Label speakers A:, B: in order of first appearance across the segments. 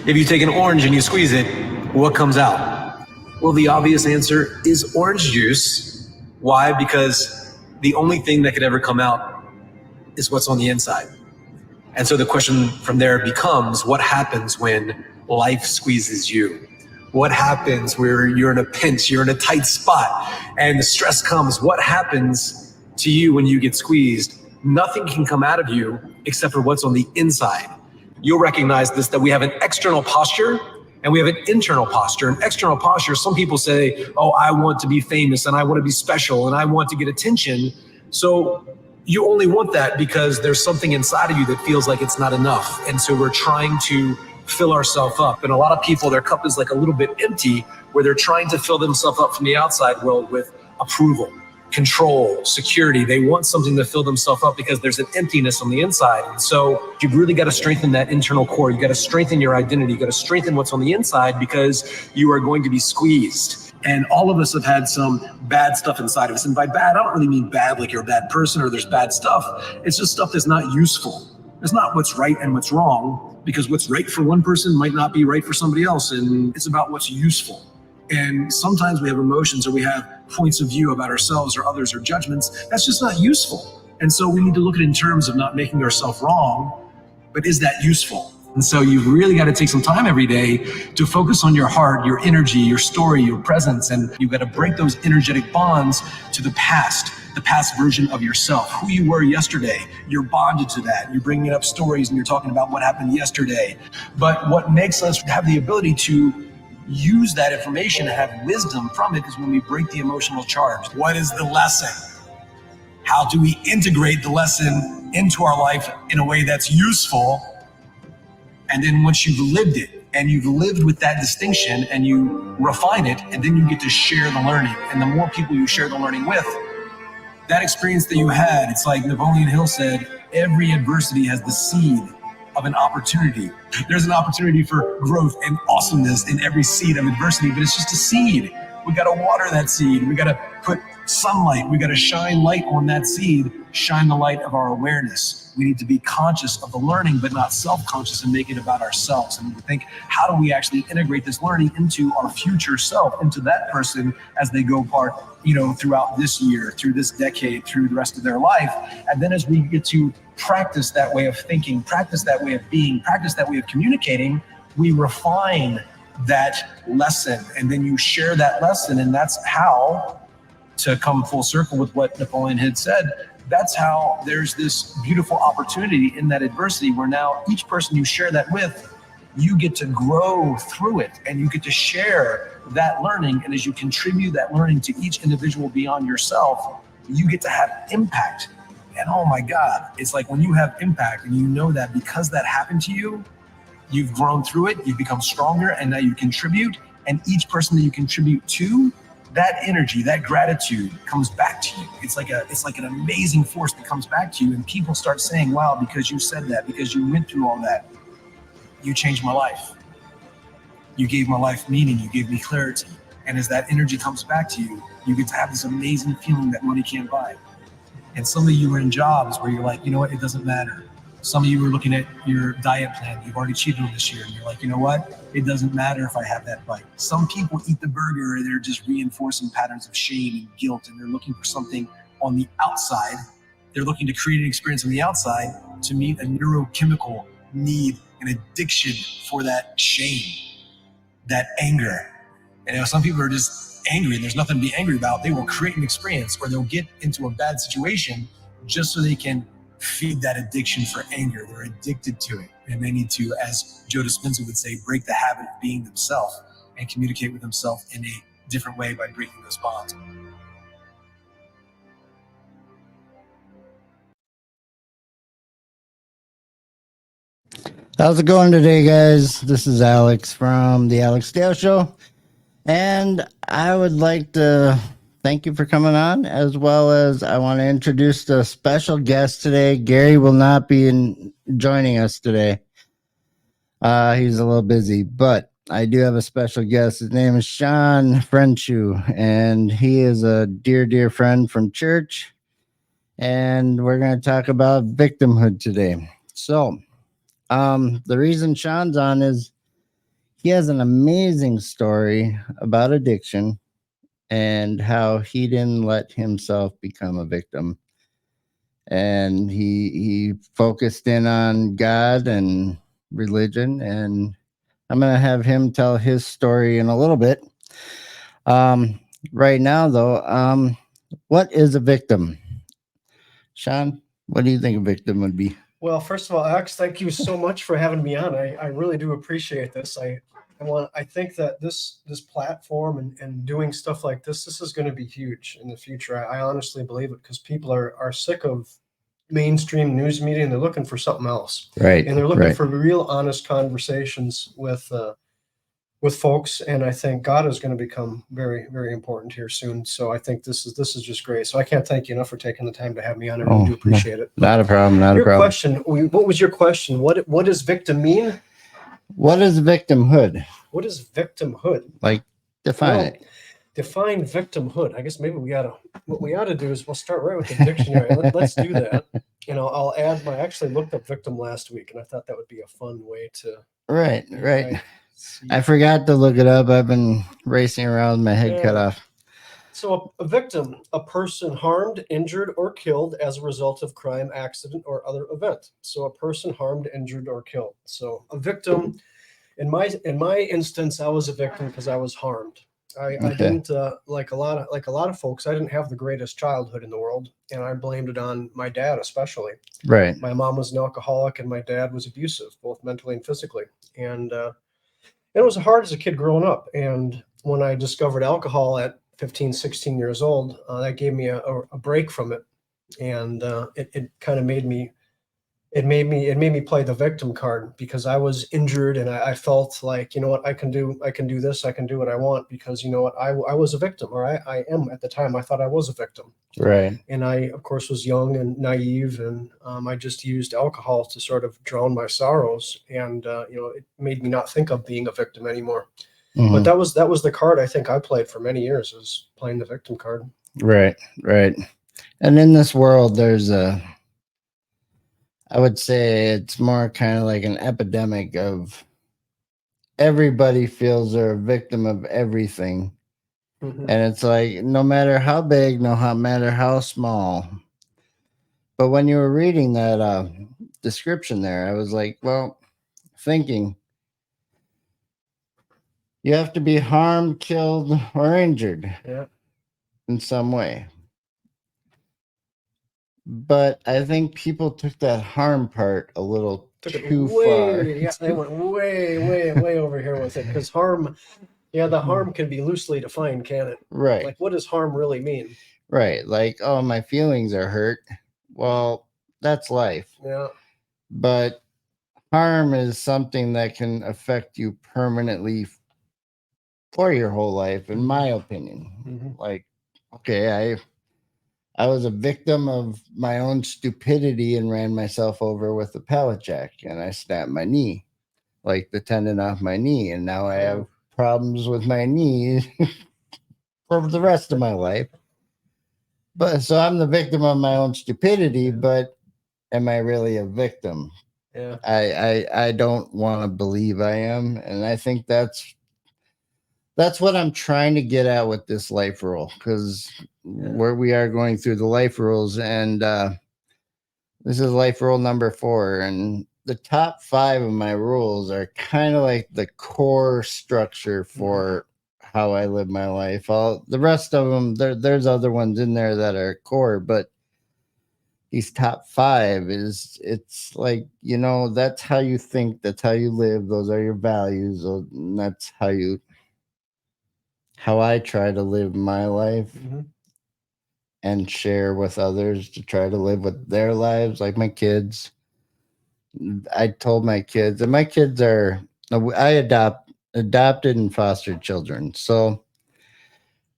A: If you take an orange and you squeeze it, what comes out? Well, the obvious answer is orange juice. Why? Because the only thing that could ever come out is what's on the inside. And so the question from there becomes, what happens when life squeezes you? What happens where you're in a pinch, you're in a tight spot, and the stress comes? What happens to you when you get squeezed? Nothing can come out of you except for what's on the inside. You'll recognize this, that we have an external posture and we have an internal posture. An external posture, some people say, oh, I want to be famous and I want to be special and I want to get attention. So you only want that because there's something inside of you that feels like it's not enough. And so we're trying to fill ourselves up. And a lot of people, their cup is like a little bit empty, where they're trying to fill themselves up from the outside world with approval, control, security. They want something to fill themselves up because there's an emptiness on the inside. And so you've really got to strengthen that internal core. You got to strengthen your identity. You got to strengthen what's on the inside, because you are going to be squeezed. And all of us have had some bad stuff inside of us. And by bad, I don't really mean bad like you're a bad person or there's bad stuff. It's just stuff that's not useful. It's not what's right and what's wrong, because what's right for one person might not be right for somebody else. And it's about what's useful. And sometimes we have emotions or we have points of view about ourselves or others or judgments. That's just not useful. And so we need to look at it in terms of not making ourselves wrong, but is that useful? And so you've really got to take some time every day to focus on your heart, your energy, your story, your presence. And you've got to break those energetic bonds to the past version of yourself, who you were yesterday. You're bonded to that. You're bringing up stories and you're talking about what happened yesterday. But what makes us have the ability to use that information and have wisdom from it is when we break the emotional charge. What is the lesson? How do we integrate the lesson into our life in a way that's useful? And then once you've lived it and you've lived with that distinction and you refine it, and then you get to share the learning. And the more people you share the learning with, that experience that you had, it's like Napoleon Hill said, every adversity has the seed of an opportunity. There's an opportunity for growth and awesomeness in every seed of adversity, but it's just a seed. We got to water that seed. We got to put sunlight. We got to shine light on that seed, shine the light of our awareness. We need to be conscious of the learning, but not self-conscious and make it about ourselves. And we think, how do we actually integrate this learning into our future self, into that person as they go part, throughout this year, through this decade, through the rest of their life. And then as we get to practice that way of thinking, practice that way of being, practice that way of communicating, we refine that lesson. And then you share that lesson. And that's how, to come full circle with what Napoleon had said, that's how there's this beautiful opportunity in that adversity where now each person you share that with, you get to grow through it and you get to share that learning. And as you contribute that learning to each individual beyond yourself, you get to have impact. And oh my God, it's like when you have impact and you know that because that happened to you, you've grown through it, you've become stronger, and now you contribute. And each person that you contribute to, that energy, that gratitude comes back to you. It's like an amazing force that comes back to you. And people start saying, wow, because you said that, because you went through all that, you changed my life. You gave my life meaning. You gave me clarity. And as that energy comes back to you, you get to have this amazing feeling that money can't buy. And some of you are in jobs where you're like, you know what, it doesn't matter. Some of you are looking at your diet plan. You've already cheated on this year. And you're like, you know what? It doesn't matter if I have that bite. Some people eat the burger and they're just reinforcing patterns of shame and guilt. And they're looking for something on the outside. They're looking to create an experience on the outside to meet a neurochemical need, an addiction for that shame, that anger. And some people are just angry and there's nothing to be angry about. They will create an experience or they'll get into a bad situation just so they can feed that addiction for anger. They're addicted to it. And they need to, as Joe Dispenza would say, break the habit of being themselves and communicate with themselves in a different way by breaking those bonds.
B: How's it going today, guys? This is Alex from the Alex Deyo Show. And I would like to thank you for coming on, as well as I want to introduce the special guest today. Gary will not be joining us today. He's a little busy, but I do have a special guest. His name is Shawn Friendshoe, and he is a dear, dear friend from church. And we're going to talk about victimhood today. So, the reason Shawn's on is he has an amazing story about addiction and how he didn't let himself become a victim. And he focused in on God and religion. And I'm going to have him tell his story in a little bit. Right now, though, what is a victim? Shawn, what do you think a victim would be?
C: Well, first of all, Alex, thank you so much for having me on. I really do appreciate this. I think that this platform and doing stuff like this is going to be huge in the future. I honestly believe it, because people are sick of mainstream news media, and they're looking for something else.
B: Right.
C: And they're looking
B: right.
C: for real honest conversations with folks, and I think God is going to become very, very important here soon. So I think this is just great. So I can't thank you enough for taking the time to have me on. I really do appreciate it.
B: Not a problem. Not a
C: Your
B: problem.
C: question, what was your question? What does victim mean?
B: What is victimhood?
C: What is victimhood?
B: Like, define
C: Well,
B: it.
C: define victimhood. I guess maybe what we ought to do is we'll start right with the dictionary. Let's do that. I'll add I actually looked up victim last week, and I thought that would be a fun way to.
B: Right. I forgot to look it up. I've been racing around with my head cut off.
C: So a victim, a person harmed, injured, or killed as a result of crime, accident, or other event. So a person harmed, injured, or killed. So a victim, in my instance, I was a victim because I was harmed. I didn't like a lot of folks. I didn't have the greatest childhood in the world, and I blamed it on my dad especially.
B: Right.
C: My mom was an alcoholic, and my dad was abusive, both mentally and physically. And it was hard as a kid growing up. And when I discovered alcohol at 15, 16 years old, that gave me a break from it. And it kind of made me play the victim card, because I was injured, and I felt like, you know what, I can do this, I can do what I want, because you know what, I was a victim, or I am at the time. I thought I was a victim.
B: Right.
C: And I, of course, was young and naive, and I just used alcohol to sort of drown my sorrows, and it made me not think of being a victim anymore.
B: Mhm.
C: But that was the card I think I played for many years, was playing the victim card.
B: Right. And in this world, there's I would say it's more kind of like an epidemic of everybody feels they're a victim of everything.
C: Mhm.
B: And it's like, no matter how big, no matter how small. But when you were reading that description there, I was like, well, thinking you have to be harmed, killed, or injured
C: Yeah.
B: in some way. But I think people took that harm part a little too far.
C: Yeah, they went way over here with it, because harm, the harm can be loosely defined, can it?
B: Right.
C: Like, what does harm really mean?
B: Right. Like, oh, my feelings are hurt. Well, that's life.
C: Yeah.
B: But harm is something that can affect you permanently for your whole life, in my opinion.
C: Mhm.
B: Like, okay, I was a victim of my own stupidity and ran myself over with a pallet jack, and I snapped my knee, like the tendon off my knee, and now I have problems with my knee for the rest of my life. But so I'm the victim of my own stupidity, but am I really a victim?
C: Yeah.
B: I don't want to believe I am, and I think that's what I'm trying to get at with this life rule, because where we are going through the life rules, and this is life rule number 4, and the top 5 of my rules are kind of like the core structure for how I live my life. The rest of them, there's other ones in there that are core, but these top 5 it's like, that's how you think, that's how you live, those are your values, and that's how I try to live my life and share with others to try to live with their lives, like my kids. I told my kids, and my kids I adopted and fostered children. So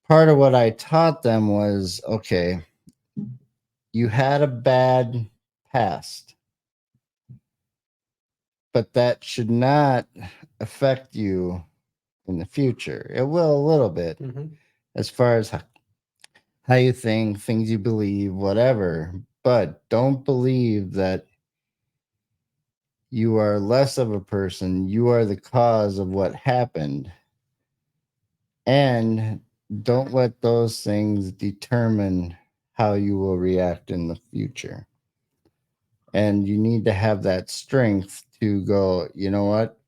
B: part of what I taught them was, okay, you had a bad past, but that should not affect you in the future. It will a little bit, as far as how you think, things you believe, whatever. But don't believe that You are less of a person. You are the cause of what happened. And don't let those things determine how you will react in the future. And you need to have that strength to go, you know what?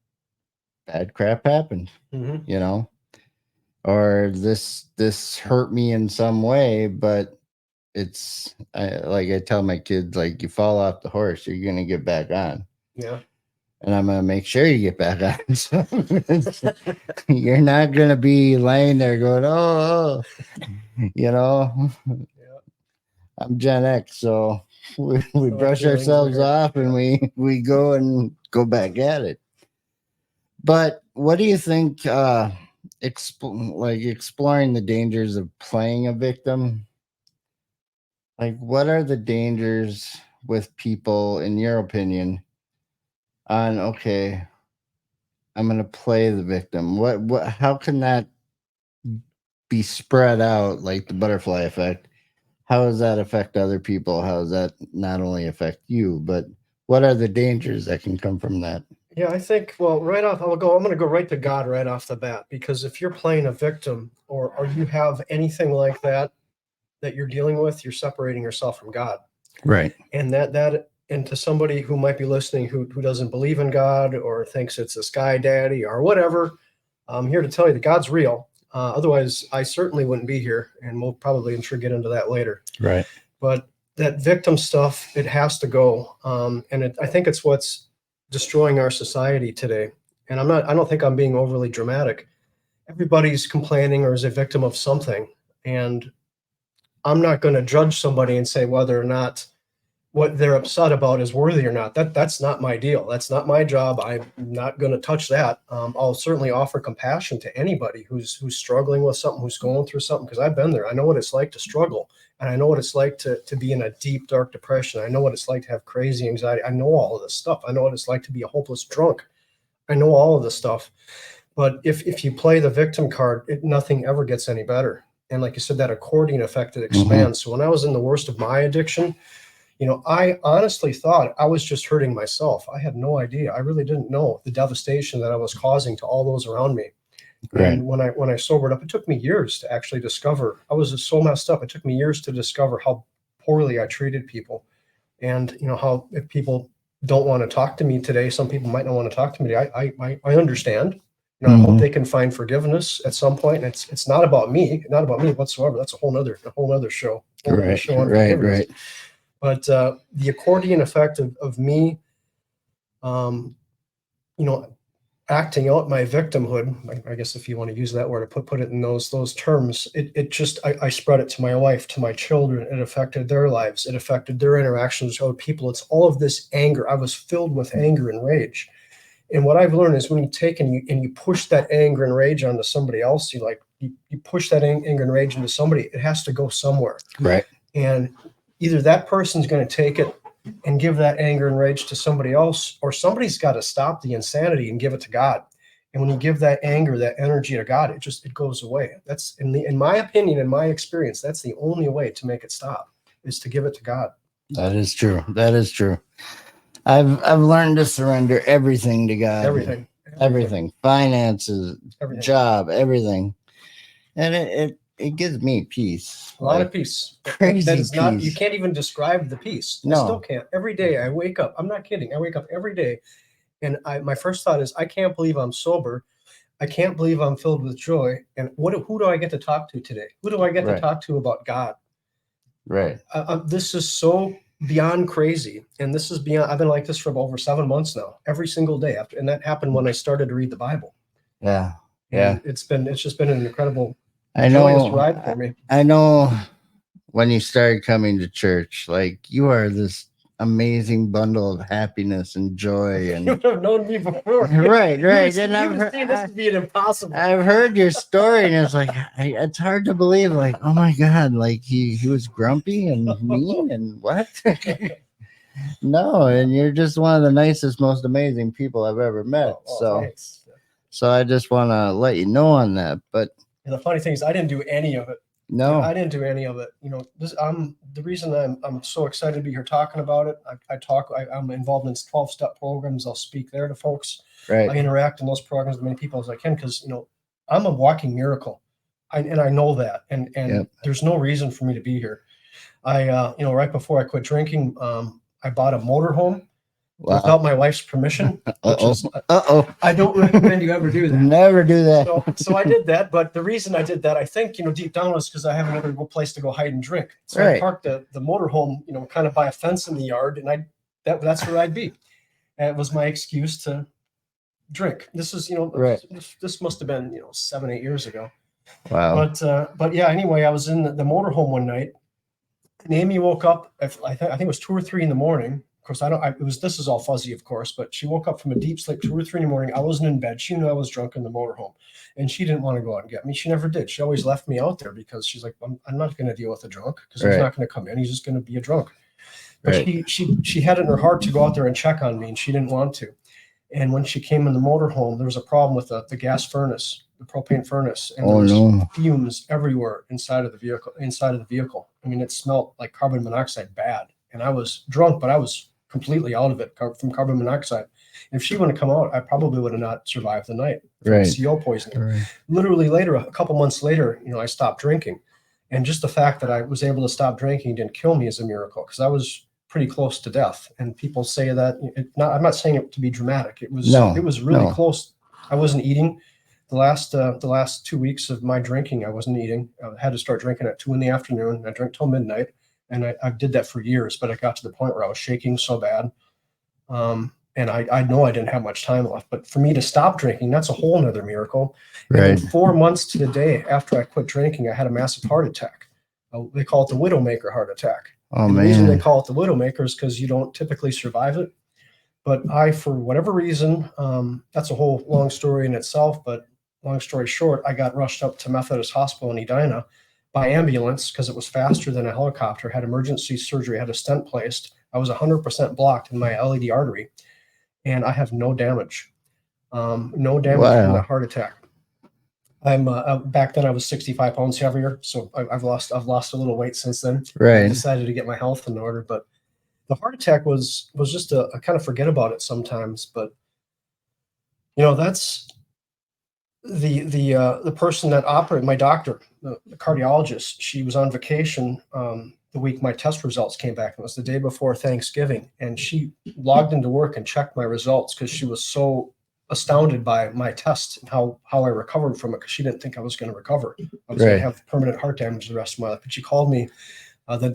B: Bad crap happened,
C: Mm-hmm.
B: you know, or this hurt me in some way, but like I tell my kids, like, you fall off the horse, you're gonna get back on.
C: Yeah.
B: And I'm gonna make sure you get back on. So you're not gonna be laying there going, oh, you know.
C: Yeah.
B: I'm Gen X, so we
C: So
B: brush
C: feelings
B: ourselves
C: there.
B: off and we go and go back at it. But what do you think? Like exploring the dangers of playing a victim. Like, what are the dangers with people, in your opinion? On okay, I'm gonna play the victim. What? How can that be spread out like the butterfly effect? How does that affect other people? How does that not only affect you, but what are the dangers that can come from that?
C: Yeah, I think, well, right off, I'm going to go right to God right off the bat, because if you're playing a victim, or you have anything like that you're dealing with, you're separating yourself from God.
B: Right.
C: And and to somebody who might be listening who doesn't believe in God or thinks it's a sky daddy or whatever, I'm here to tell you that God's real. Otherwise, I certainly wouldn't be here, and we'll probably, I'm sure, get into that later.
B: Right.
C: But that victim stuff, it has to go. I think it's what's destroying our society today. And I don't think I'm being overly dramatic. Everybody's complaining or is a victim of something. And I'm not going to judge somebody and say whether or not what they're upset about is worthy or not. That's not my deal. That's not my job. I'm not going to touch that. I'll certainly offer compassion to anybody who's struggling with something, who's going through something, because I've been there. I know what it's like to struggle, and I know what it's like to be in a deep, dark depression. I know what it's like to have crazy anxiety. I know all of this stuff. I know what it's like to be a hopeless drunk. I know all of this stuff. But if you play the victim card, nothing ever gets any better. And like you said, that accordion effect, it expands. So when I was in the worst of my addiction, I honestly thought I was just hurting myself. I had no idea. I really didn't know the devastation that I was causing to all those around me.
B: Right.
C: And when I sobered up, it took me years to actually discover. I was so messed up. It took me years to discover how poorly I treated people, and how if people don't want to talk to me today, some people might not want to talk to me today. I understand. I hope they can find forgiveness at some point. And it's not about me, whatsoever. That's a whole nother show.
B: Right.
C: Show on
B: Right.
C: forgiveness.
B: Right.
C: But the accordion effect of me, acting out my victimhood, I guess if you want to use that word, to put it in those terms, it just, I spread it to my wife, to my children. It affected their lives. It affected their interactions with other people. It's all of this anger. I was filled with anger and rage. And what I've learned is when you take and you push that anger and rage onto somebody else, you push that anger and rage into somebody, it has to go somewhere.
B: Right.
C: And either that person's going to take it and give that anger and rage to somebody else, or somebody's got to stop the insanity and give it to God. And when you give that anger, that energy to God, it goes away. That's in my opinion, in my experience, that's the only way to make it stop, is to give it to God.
B: That is true. That is true. I've learned to surrender everything to God. Everything. Finances, everything. Job, everything. And it gives me peace.
C: A lot of peace.
B: Crazy
C: that is not,
B: peace.
C: you can't even describe the peace.
B: No.
C: I still can't. Every day I wake up. I'm not kidding. I wake up every day, and my first thought is, I can't believe I'm sober. I can't believe I'm filled with joy. And who do I get to talk to today? Who do I get to talk to about God?
B: Right.
C: This is so beyond crazy, and this is beyond. I've been like this for over 7 months now, every single day. And that happened when I started to read the Bible.
B: Yeah.
C: And it's just been an incredible,
B: joyous
C: ride for me.
B: I know when you started coming to church, like, you are this amazing bundle of happiness and joy. And
C: you would have known me before.
B: Right.
C: And I've heard this would be impossible.
B: I've heard your story, and it's like, it's hard to believe, like, oh my God, like he was grumpy and mean and what? No, and you're just one of the nicest, most amazing people I've ever met. So I just want to let you know on that. But
C: and the funny thing is, I didn't do any of it.
B: No.
C: I didn't do any of it. You know, the reason I'm so excited to be here talking about it. I'm involved in 12-step programs. I'll speak there to folks. I
B: Right.
C: interact in those programs with many people as I can because, you know, I'm a walking miracle. And I know that. And
B: Yep.
C: there's no reason for me to be here. You know, right before I quit drinking, I bought a motorhome
B: Wow.
C: without my wife's permission, which is, I don't recommend you ever do that.
B: Never do that.
C: So I did that, but the reason I did that, I think, you know, deep down was because I have another place to go hide and drink. So I
B: Right.
C: parked the motorhome, you know, kind of by a fence in the yard, and that's where I'd be. And it was my excuse to drink. This is, you know,
B: Right.
C: this must have been, you know, 7-8 years ago.
B: Wow.
C: But yeah, anyway, I was in the motorhome one night, and Amy woke up. I think it was 2 or 3 in the morning. Of course, this is all fuzzy, of course, but she woke up from a deep sleep 2 or 3 in the morning. I wasn't in bed. She knew I was drunk in the motorhome, and she didn't want to go out and get me. She never did. She always left me out there because she's like, I'm not going to deal with a drunk because he's
B: Right.
C: not going to come in. He's just going to be a drunk. But
B: Right.
C: she had it in her heart to go out there and check on me, and she didn't want to. And when she came in the motorhome, there was a problem with the gas furnace, the propane furnace, and there was fumes everywhere inside of the vehicle. I mean, it smelled like carbon monoxide bad. And I was drunk, but I was completely out of it from carbon monoxide. If she wouldn't have come out, I probably would have not survived the night from
B: Right.
C: CO poisoning.
B: Right.
C: Literally later, a couple months later, you know, I stopped drinking. And just the fact that I was able to stop drinking didn't kill me is a miracle because I was pretty close to death. And people say that I'm not saying it to be dramatic. It was really close. I wasn't eating. The last 2 weeks of my drinking, I wasn't eating. I had to start drinking at 2 p.m. I drank till midnight. And I did that for years, but I got to the point where I was shaking so bad. And I know I didn't have much time left, but for me to stop drinking, that's a whole nother miracle.
B: Right.
C: And then 4 months to the day after I quit drinking, I had a massive heart attack. They call it the Widowmaker heart attack.
B: Oh,
C: and the
B: man.
C: reason they call it the Widowmaker is because you don't typically survive it. But for whatever reason, that's a whole long story in itself, but long story short, I got rushed up to Methodist Hospital in Edina by ambulance because it was faster than a helicopter, had emergency surgery, had a stent placed. I was 100% blocked in my LED artery, and I have no damage. No damage from the heart attack. I'm back then I was 65 pounds heavier, so I've lost a little weight since then.
B: Right.
C: I decided to get my health in order, but the heart attack was just I kind of forget about it sometimes. But you know, that's the person that operated, my doctor, the cardiologist. She was on vacation the week my test results came back. It was the day before Thanksgiving, and she logged into work and checked my results because she was so astounded by my test and how I recovered from it, because she didn't think I was going to recover. I was going to have permanent heart damage the rest of my life. But she called me the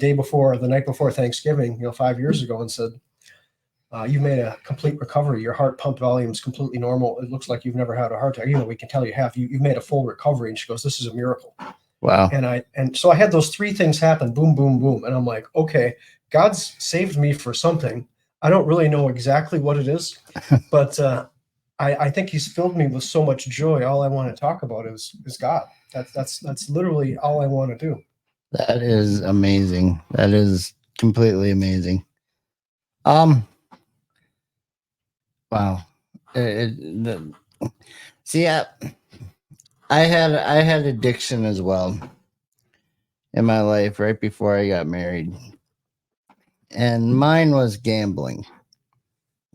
C: night before Thanksgiving, 5 years ago, and said, "You made a complete recovery. Your heart pump volume is completely normal. It looks like you've never had a heart attack. We can tell you have. You've made a full recovery." And she goes, "This is a miracle."
B: Wow.
C: And so I had those 3 things happen, boom, boom, boom. And I'm like, okay, God's saved me for something. I don't really know exactly what it is, but I think he's filled me with so much joy. All I want to talk about is God. That's literally all I want to do.
B: That is amazing. That is completely amazing. Wow. See, I had addiction as well in my life right before I got married. And mine was gambling.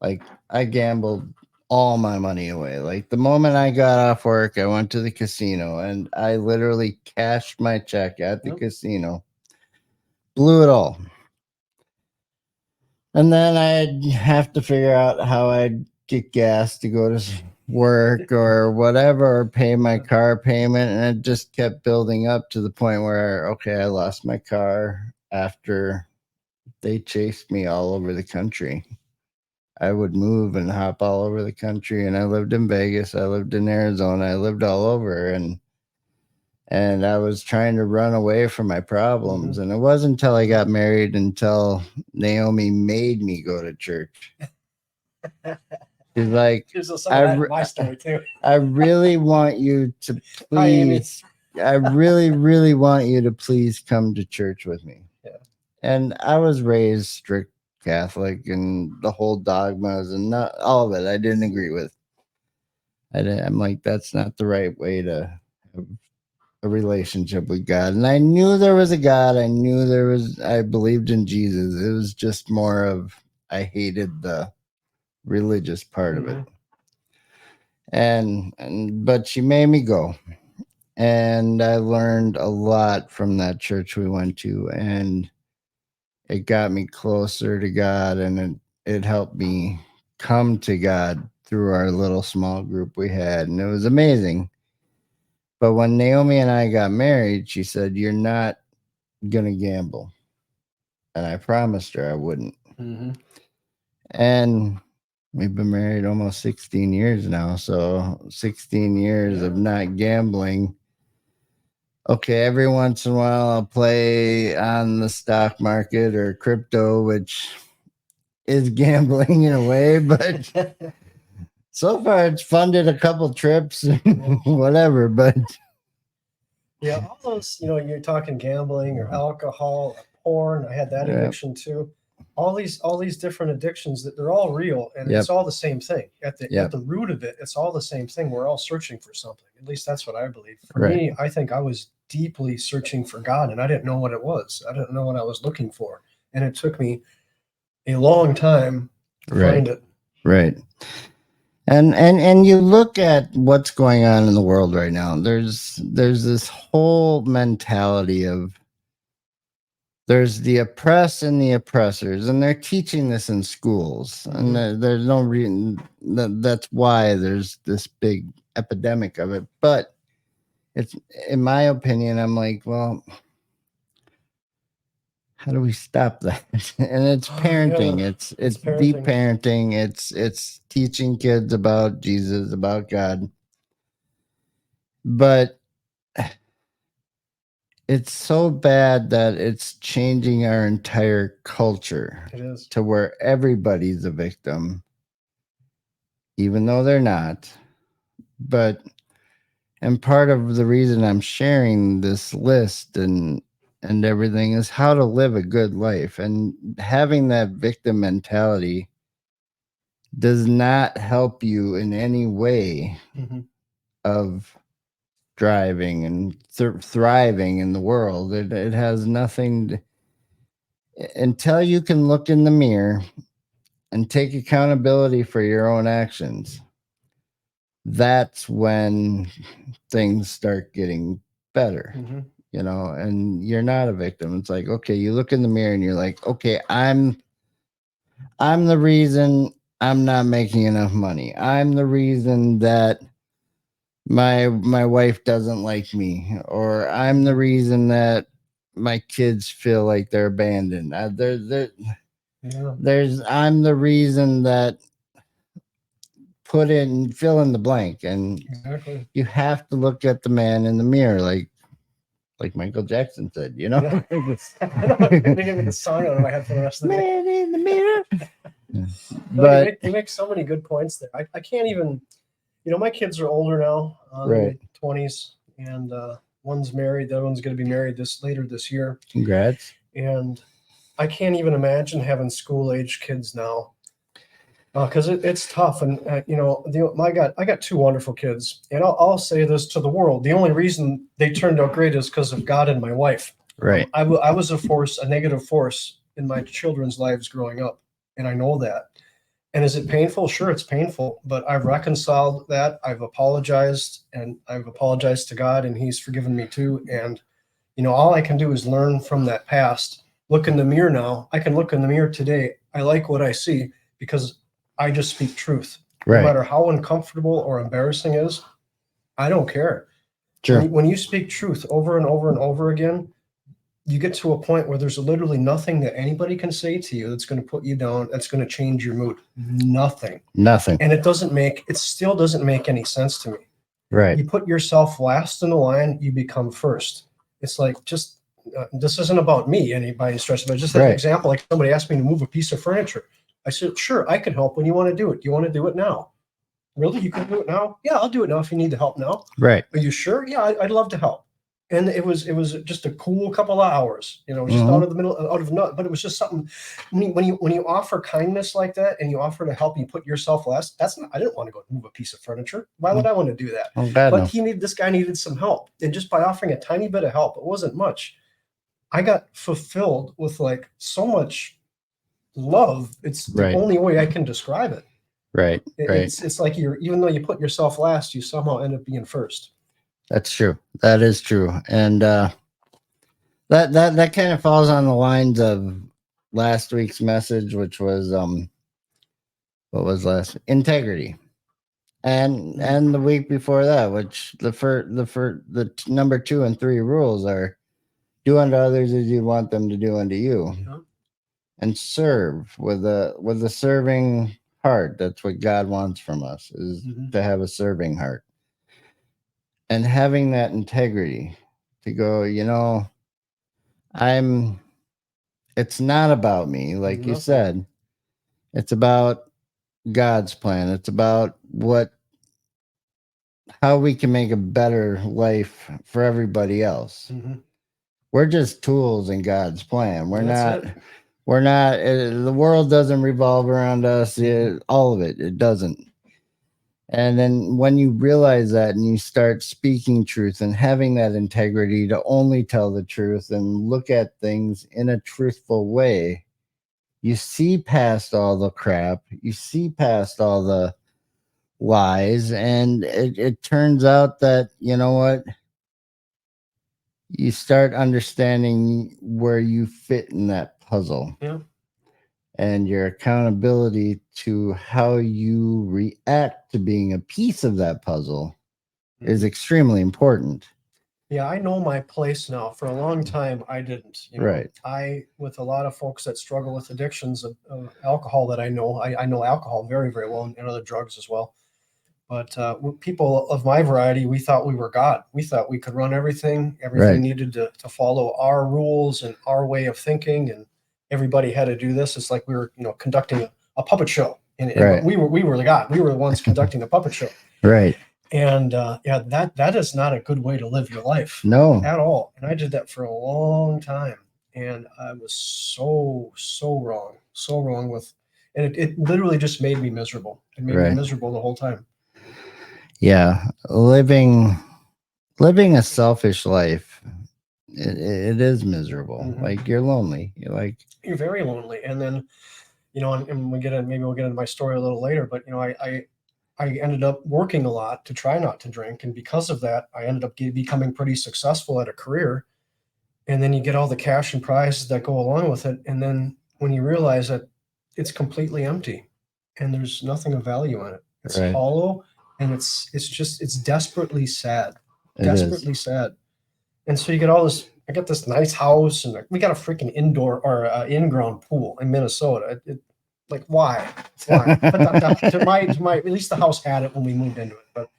B: Like, I gambled all my money away. Like, the moment I got off work, I went to the casino and I literally cashed my check at the casino. Blew it all. And then I'd have to figure out how I'd get gas to go to work or whatever, or pay my car payment. And it just kept building up to the point where, okay, I lost my car after they chased me all over the country. I would move and hop all over the country. And I lived in Vegas. I lived in Arizona. I lived all over. And I was trying to run away from my problems. And it wasn't until I got married until Naomi made me go to church. She's like,
C: my story too.
B: I really want you to please, I really, really want you to please come to church with me.
C: Yeah.
B: And I was raised strict Catholic, and the whole dogmas and not all of it I didn't agree with. I'm like, that's not the right way to have a relationship with God. And I knew there was a God. I believed in Jesus. It was just more of, I hated the religious part of it. But she made me go. And I learned a lot from that church we went to, and it got me closer to God, and it helped me come to God through our little small group we had, and it was amazing. But when Naomi and I got married, she said, "You're not gonna gamble," and I promised her I wouldn't. And we've been married almost 16 years now, so 16 years of not gambling. Okay, every once in a while I'll play on the stock market or crypto, which is gambling in a way, but so far it's funded a couple trips, whatever. But
C: yeah, all those, you're talking gambling or alcohol, or porn. I had that addiction too. All these different addictions, that they're all real, and it's all the same thing. At the root of it, it's all the same thing. We're all searching for something. At least that's what I believe. For me, I think I was deeply searching for God, and I didn't know what it was. I didn't know what I was looking for, and it took me a long time to find it.
B: Right. And you look at what's going on in the world right now. There's this whole mentality of, there's the oppressed and the oppressors, and they're teaching this in schools. And there's no reason that's why there's this big epidemic of it. But it's, in my opinion, I'm like, well, how do we stop that? And it's parenting. It's
C: parenting.
B: deep parenting. It's teaching kids about Jesus, about God. But it's so bad that it's changing our entire culture.
C: It is.
B: To where everybody's a victim, even though they're not. And part of the reason I'm sharing this list and everything is how to live a good life. And having that victim mentality does not help you in any way of driving and thriving in the world. It has nothing until you can look in the mirror and take accountability for your own actions. That's when things start getting better, and you're not a victim. It's like, okay, you look in the mirror and you're like, okay, I'm the reason I'm not making enough money. I'm the reason that my wife doesn't like me, or I'm the reason that my kids feel like they're abandoned. I'm the reason that, fill in the blank. And you have to look at the man in the mirror, like Michael Jackson said,
C: I know. I'm gonna give me the song out of my head for the rest of the day.
B: Man in the mirror.
C: But you make so many good points there. I can't even, my kids are older now, in 20s, and one's married. The other one's going to be married later this year.
B: Congrats.
C: And I can't even imagine having school age kids now, because it's tough. And I got two wonderful kids, and I'll say this to the world: the only reason they turned out great is because of God and my wife.
B: Right.
C: I was a negative force in my children's lives growing up, and I know that. And is it painful? Sure, it's painful, but I've reconciled that. I've apologized, and I've apologized to God, and He's forgiven me too. And all I can do is learn from that past. Look in the mirror now. I can look in the mirror today. I like what I see because I just speak truth.
B: Right.
C: No matter how uncomfortable or embarrassing it is, I don't care.
B: Sure.
C: When you speak truth over and over and over again, you get to a point where there's literally nothing that anybody can say to you that's going to put you down, that's going to change your mood. Nothing. And it still doesn't make any sense to me.
B: Right.
C: You put yourself last in the line, you become first. It's like, this isn't about me, anybody stretch, but just as an example, like somebody asked me to move a piece of furniture. I said, sure, I can help when you want to do it. You want to do it now? Really? You can do it now? Yeah, I'll do it now if you need the help now.
B: Right.
C: Are you sure? Yeah, I'd love to help. And it was just a cool couple of hours, just out of the middle, out of nut. But it was just something. When you offer kindness like that, and you offer to help, you put yourself last. That's not. I didn't want to go move a piece of furniture. Why would I want to do that?
B: Oh, God,
C: But
B: no.
C: this guy needed some help, and just by offering a tiny bit of help, it wasn't much. I got fulfilled with like so much love. It's the
B: Right.
C: only way I can describe it.
B: Right.
C: It's like even though you put yourself last, you somehow end up being first.
B: That's true. That is true. And that kind of falls on the lines of last week's message, which was what was last integrity. And the week before that, which the number 2 and 3 rules are do unto others as you want them to do unto you.
C: Yeah.
B: And serve with a serving heart. That's what God wants from us, is to have a serving heart. And having that integrity to go, it's not about me, like you said. It's about God's plan. It's about how we can make a better life for everybody else. We're just tools in God's plan. We're not, the world doesn't revolve around us. All of it doesn't. And then when you realize that and you start speaking truth and having that integrity to only tell the truth and look at things in a truthful way, you see past all the crap, you see past all the lies, and it turns out that, you know what? You start understanding where you fit in that puzzle.
C: Yeah.
B: And your accountability to how you react to being a piece of that puzzle is extremely important.
C: Yeah, I know my place now. For a long time, I didn't.
B: Right.
C: With a lot of folks that struggle with addictions of alcohol that I know alcohol very, very well, and other drugs as well. But people of my variety, we thought we were God. We thought we could run everything. Everything needed to follow our rules and our way of thinking, and everybody had to do this. It's like we were, conducting a puppet show, and we were the God. We were the ones conducting the puppet show.
B: Right.
C: And that is not a good way to live your life.
B: No.
C: At all. And I did that for a long time, and I was so wrong with, and it literally just made me miserable. It made me miserable the whole time.
B: Yeah, living a selfish life, it is miserable. Like, you're lonely.
C: You're very lonely. And then, and maybe we'll get into my story a little later, but I ended up working a lot to try not to drink, and because of that, I ended up becoming pretty successful at a career. And then you get all the cash and prizes that go along with it, and then when you realize that it's completely empty, and there's nothing of value in it, it's hollow. And it's desperately sad, sad. And so you get all this. I got this nice house, and we got a freaking indoor or in-ground pool in Minnesota. Like, why? But to my, at least the house had it when we moved into it. But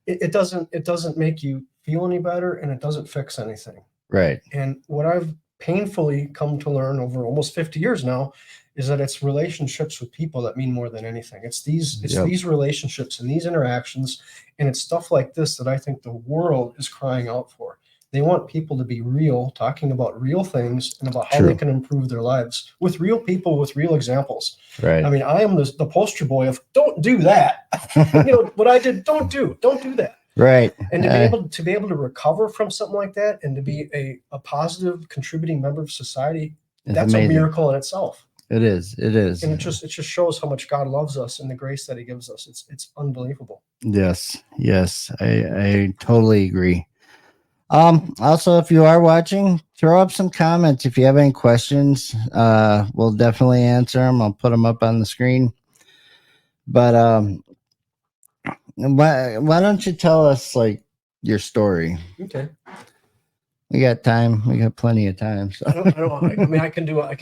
C: it doesn't make you feel any better, and it doesn't fix anything.
B: Right.
C: And what I've painfully come to learn over almost 50 years now is that it's relationships with people that mean more than anything. It's these relationships and these interactions, and it's stuff like this that I think the world is crying out for. They want people to be real, talking about real things and about how they can improve their lives with real people, with real examples.
B: Right.
C: I mean, I am the poster boy of don't do that. What I did, don't do that.
B: Right.
C: And to be able to recover from something like that, and to be a positive contributing member of society, that's amazing. A miracle in itself.
B: It is.
C: And it just shows how much God loves us and the grace that he gives us. It's unbelievable.
B: Yes. I totally agree. Also, if you are watching, throw up some comments. If you have any questions, we'll definitely answer them. I'll put them up on the screen. But why don't you tell us your story?
C: Okay.
B: We got time. We got plenty of time. So.
C: I can do a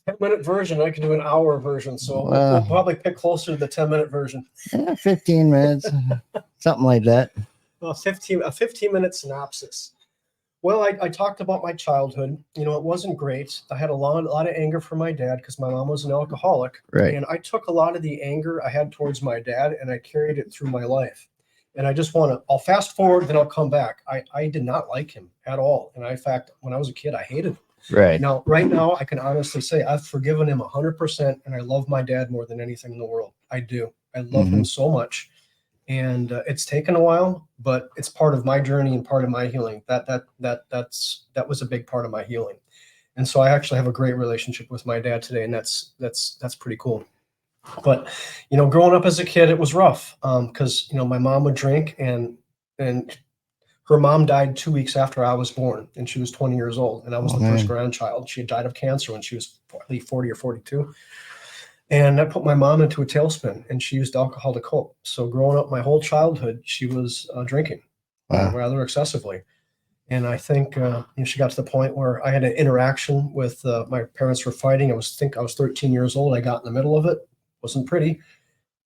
C: 10-minute version. I can do an hour version. So we'll probably pick closer to the 10-minute version.
B: 15 minutes, something like that.
C: A 15-minute synopsis. Well, I talked about my childhood. It wasn't great. I had a lot of anger from my dad because my mom was an alcoholic.
B: Right.
C: And I took a lot of the anger I had towards my dad, and I carried it through my life. And I just want to, I'll fast forward, then I'll come back. I did not like him at all. And in fact, when I was a kid, I hated him.
B: Right.
C: Now, right now, I can honestly say I've forgiven him 100%, and I love my dad more than anything in the world. I do. I love him so much, and it's taken a while, but it's part of my journey and part of my healing. That was a big part of my healing, and so I actually have a great relationship with my dad today, and that's pretty cool. But growing up as a kid, it was rough because my mom would drink, and her mom died 2 weeks after I was born, and she was 20 years old, and I was the first grandchild. She had died of cancer when she was, I believe, 40 or 42. And that put my mom into a tailspin, and she used alcohol to cope. So growing up my whole childhood, she was drinking rather excessively. And I think she got to the point where I had an interaction with my parents were fighting. I was 13 years old. I got in the middle of it. Wasn't pretty.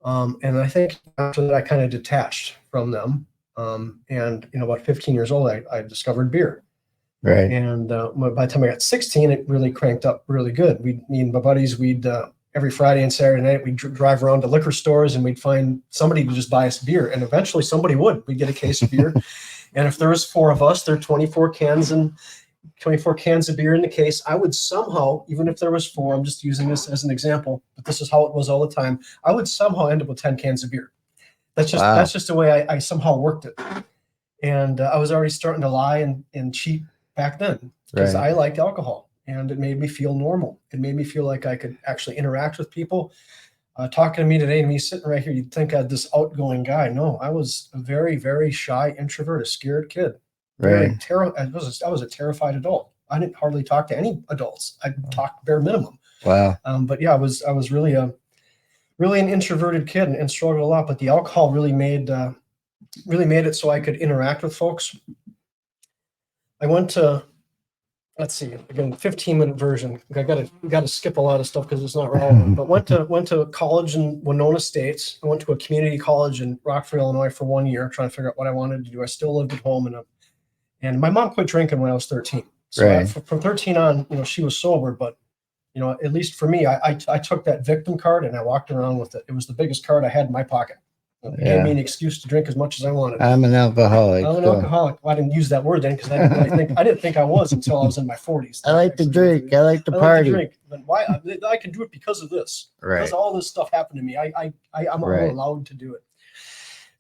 C: And I think after that, I kind of detached from them. And about 15 years old, I discovered beer.
B: Right.
C: And by the time I got 16, it really cranked up really good. Me and my buddies, we'd every Friday and Saturday night, we'd drive around to liquor stores, and we'd find somebody to just buy us beer. And eventually somebody would. We'd get a case of beer. And if there was 4 of us, there are 24 cans of beer in the case. I would somehow, even if there was 4, I'm just using this as an example, but this is how it was all the time, I would somehow end up with 10 cans of beer. That's just the way I somehow worked it. And I was already starting to lie and cheat back then because I liked alcohol, and it made me feel normal. It made me feel like I could actually interact with people. Talking to me today, and me sitting right here, you'd think I had this outgoing guy. No, I was a very, very shy introvert, a scared kid. I was a terrified adult. I didn't hardly talk to any adults. I talked bare minimum.
B: Wow.
C: But yeah, I was really an introverted kid and struggled a lot. But the alcohol really made it so I could interact with folks. I went to, let's see, again, 15-minute version. I got to skip a lot of stuff because it's not relevant. But went to college in Winona States. I went to a community college in Rockford, Illinois for 1 year, trying to figure out what I wanted to do. I still lived at home, and my mom quit drinking when I was 13. So from 13 on, she was sober, but at least for me, I took that victim card and I walked around with it. It was the biggest card I had in my pocket. It gave me an excuse to drink as much as I wanted.
B: I'm an alcoholic.
C: Well, I didn't use that word then because I didn't think I was until I was in my 40s.
B: I like to drink. I like to party.
C: But why? I can do it because of this.
B: Right.
C: Because all this stuff happened to me. I'm allowed to do it.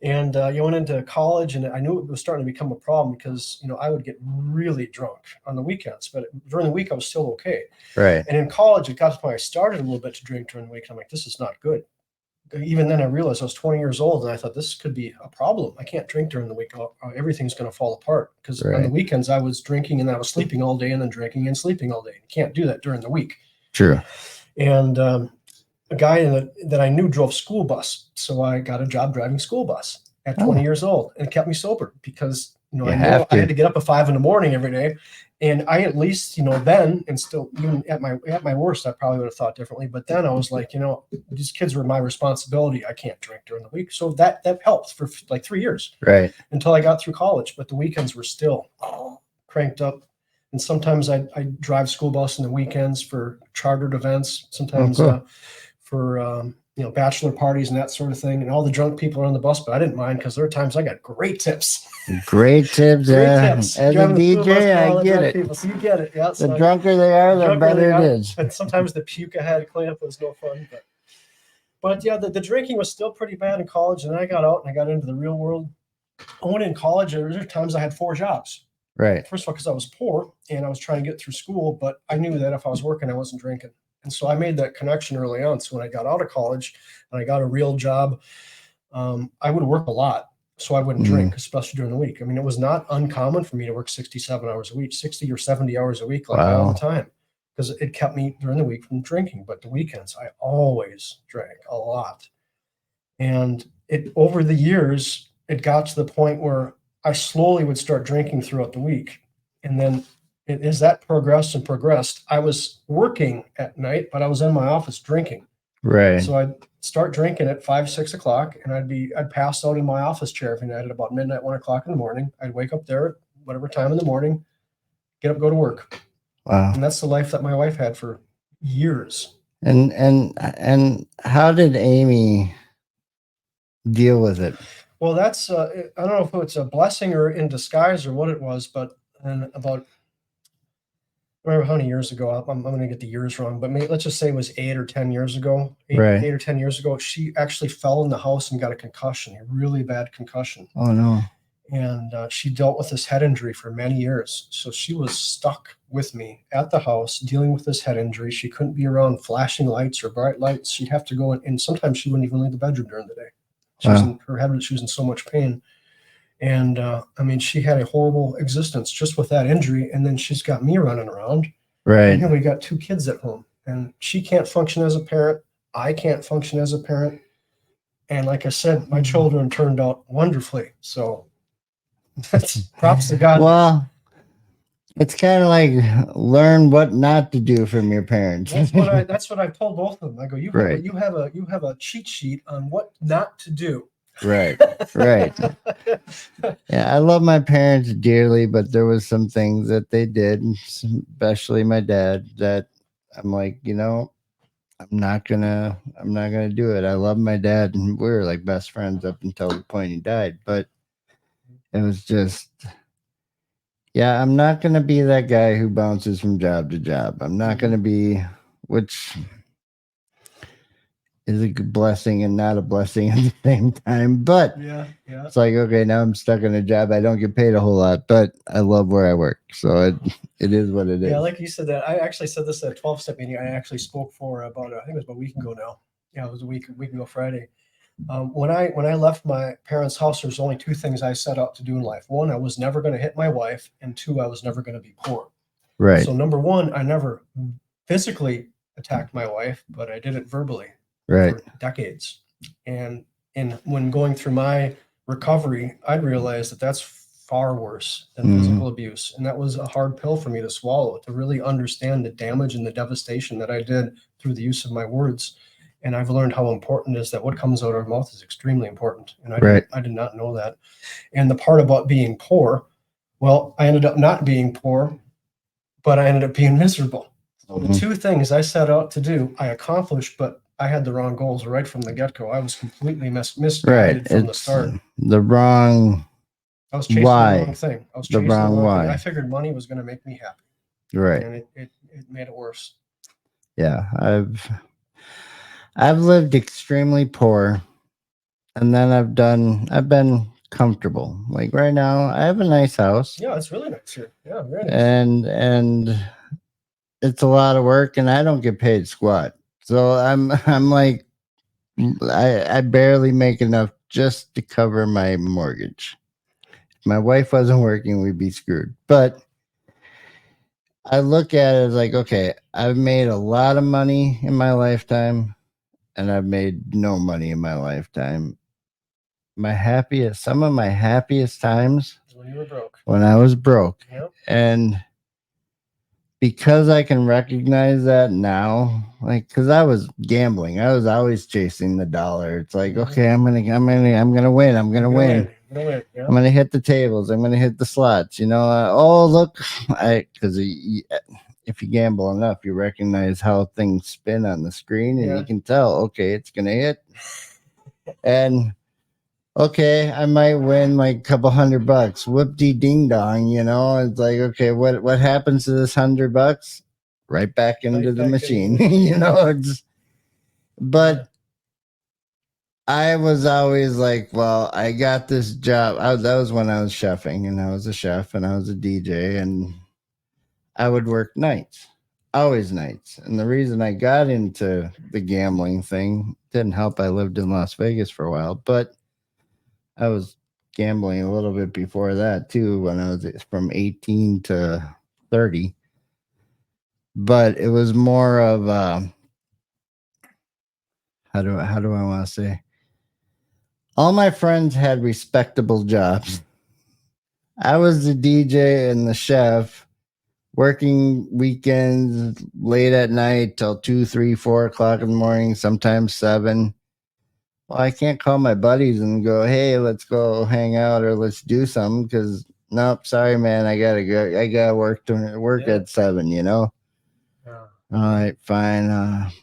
C: And you went into college, and I knew it was starting to become a problem because I would get really drunk on the weekends, but during the week I was still okay.
B: Right.
C: And in college, it got to the point I started a little bit to drink during the week. And I'm like, this is not good. Even then, I realized I was 20 years old, and I thought this could be a problem. I can't drink during the week; everything's going to fall apart. Because on the weekends, I was drinking and I was sleeping all day, and then drinking and sleeping all day. You can't do that during the week.
B: True.
C: And a guy that I knew drove school bus, so I got a job driving school bus at 20 years old, and it kept me sober because I had to get up at 5 a.m. every day, and I at least then, and still even at my worst, I probably would have thought differently. But then I was like, these kids were my responsibility. I can't drink during the week, so that helped for like 3 years,
B: right, until
C: I got through college. But the weekends were still cranked up. And sometimes I drive school bus on the weekends for chartered events, sometimes for bachelor parties and that sort of thing. And all the drunk people are on the bus, but I didn't mind because there are times I got great tips.
B: Great tips. As a DJ, I get it.
C: People, so you get it. Yeah.
B: The drunker they are, the better it is.
C: And sometimes the puke I had to clean up was no fun. But yeah, the drinking was still pretty bad in college. And then I got out and I got into the real world. I went in college, there were times I had 4 jobs.
B: Right.
C: First of all, because I was poor and I was trying to get through school, but I knew that if I was working, I wasn't drinking. And so I made that connection early on. So when I got out of college and I got a real job, I would work a lot so I wouldn't drink, especially during the week. I mean, it was not uncommon for me to work 67 hours a week, 60 or 70 hours a week, all the time, because it kept me during the week from drinking. But the weekends, I always drank a lot. And over the years, it got to the point where I slowly would start drinking throughout the week. And then as that progressed, I was working at night, but I was in my office drinking.
B: Right.
C: So I'd start drinking at 5, 6 o'clock, and I'd pass out in my office chair every night at about midnight, 1 o'clock in the morning. I'd wake up there at whatever time in the morning, get up, go to work.
B: Wow.
C: And that's the life that my wife had for years.
B: And how did Amy deal with it?
C: Well, that's I don't know if it's a blessing or in disguise or what it was, but and about I don't remember how many years ago. I'm going to get the years wrong, but maybe, let's just say it was 8 or 10 years ago.
B: Right.
C: 8 or 10 years ago, she actually fell in the house and got a concussion, a really bad concussion.
B: Oh no.
C: And she dealt with this head injury for many years. So she was stuck with me at the house dealing with this head injury. She couldn't be around flashing lights or bright lights. She'd have to go in, and sometimes she wouldn't even leave the bedroom during the day. She was in her head. She was in so much pain. And I mean, she had a horrible existence just with that injury. And then she's got me running around.
B: Right.
C: And here we got 2 kids at home, and she can't function as a parent. I can't function as a parent. And like I said, my children turned out wonderfully. So that's props to God.
B: Well, it's kind of like learn what not to do from your parents.
C: That's what I've told both of them. I go, you
B: Right.
C: have a cheat sheet on what not to do.
B: Right. Right. Yeah, I love my parents dearly, but there was some things that they did, especially my dad, that I'm like, I'm not gonna do it. I love my dad, and we were like best friends up until the point he died. But it was just, yeah, I'm not gonna be that guy who bounces from job to job. I'm not gonna be, which is a good blessing and not a blessing at the same time. But
C: yeah.
B: it's like, okay, now I'm stuck in a job. I don't get paid a whole lot, but I love where I work. So it is what it is.
C: Yeah, like you said that. I actually said this at a 12-step meeting. I actually spoke for about, I think it was about a week ago now. Yeah, it was a week ago Friday. When I left my parents' house, there's only 2 things I set out to do in life. 1, I was never going to hit my wife, and 2, I was never going to be poor.
B: Right.
C: So number 1, I never physically attacked my wife, but I did it verbally.
B: Right.
C: For decades. And when going through my recovery, I realized that that's far worse than physical abuse. And that was a hard pill for me to swallow, to really understand the damage and the devastation that I did through the use of my words. And I've learned how important it is that what comes out of our mouth is extremely important. And I did not know that. And the part about being poor, well, I ended up not being poor, but I ended up being miserable. So the 2 things I set out to do, I accomplished, but I had the wrong goals right from the get-go. I was completely misguided from the start.
B: The wrong.
C: I was chasing the wrong thing. I was chasing the wrong
B: why.
C: thing. I figured money was going to make me happy.
B: Right.
C: And it made it worse.
B: Yeah, I've lived extremely poor, and then I've been comfortable. Like right now, I have a nice house.
C: Yeah, it's really nice here. Yeah, very nice.
B: And it's a lot of work, and I don't get paid squat. So I'm like, I barely make enough just to cover my mortgage. If my wife wasn't working, we'd be screwed. But I look at it as like, okay, I've made a lot of money in my lifetime, and I've made no money in my lifetime. Some of my happiest times
C: when you were broke.
B: When I was broke.
C: Yep.
B: And because I can recognize that now, like, because I was gambling, I was always chasing the dollar. It's like, okay, I'm gonna win. I'm gonna win.
C: Yeah.
B: I'm gonna hit the tables. I'm gonna hit the slots. Oh look, because if you gamble enough, you recognize how things spin on the screen, and you can tell, okay, it's gonna hit, and okay, I might win like a couple $100. Whoop-de-ding dong, it's like, okay, what happens to this $100? Right back into the machine, but I was always like, well, I got this job. That was when I was chefing, and I was a chef, and I was a DJ, and I would work nights, always nights. And the reason I got into the gambling thing didn't help. I lived in Las Vegas for a while, but I was gambling a little bit before that too, when I was from 18 to 30. But it was more of how do I want to say? All my friends had respectable jobs. I was the DJ and the chef, working weekends late at night till 2, 3, 4 o'clock in the morning, sometimes 7. Well, I can't call my buddies and go, hey, let's go hang out or let's do something, because nope, sorry, man, I gotta go. I gotta work at 7. all right, fine.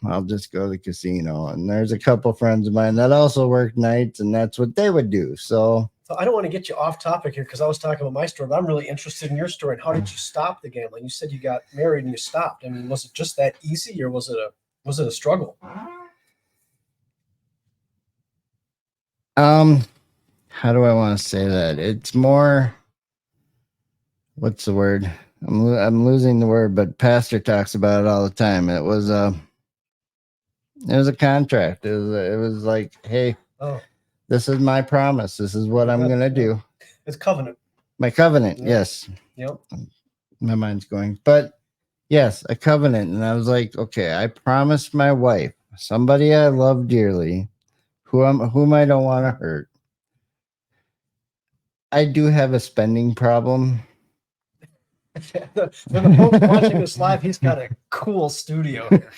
B: I'll just go to the casino. And there's a couple friends of mine that also work nights, and that's what they would do. So
C: I don't want to get you off topic here because I was talking about my story, but I'm really interested in your story. And how did you stop the gambling? You said you got married and you stopped. I mean, was it just that easy, or was it a struggle?
B: How do I want to say that? It's more, what's the word? I'm losing the word, but Pastor talks about it all the time. It was a contract. It was like, hey, this is my promise. This is what I'm gonna do.
C: It's covenant.
B: My covenant, yes.
C: Yep.
B: My mind's going, but yes, a covenant. And I was like, okay, I promised my wife, somebody I love dearly, whom I don't want to hurt. I do have a spending problem.
C: For the folks watching this live, he's got a cool studio here.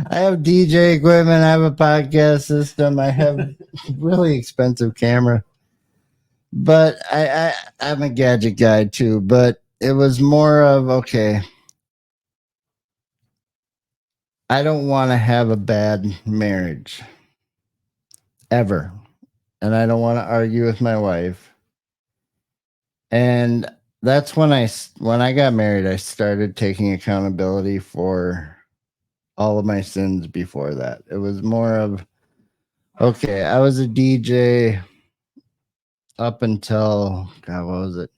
B: I have DJ equipment. I have a podcast system. I have really expensive camera. But I'm a gadget guy too. But it was more of, okay, I don't want to have a bad marriage ever. And I don't want to argue with my wife. And that's when I got married, I started taking accountability for all of my sins before that. It was more of, okay, I was a DJ up until, God, what was it?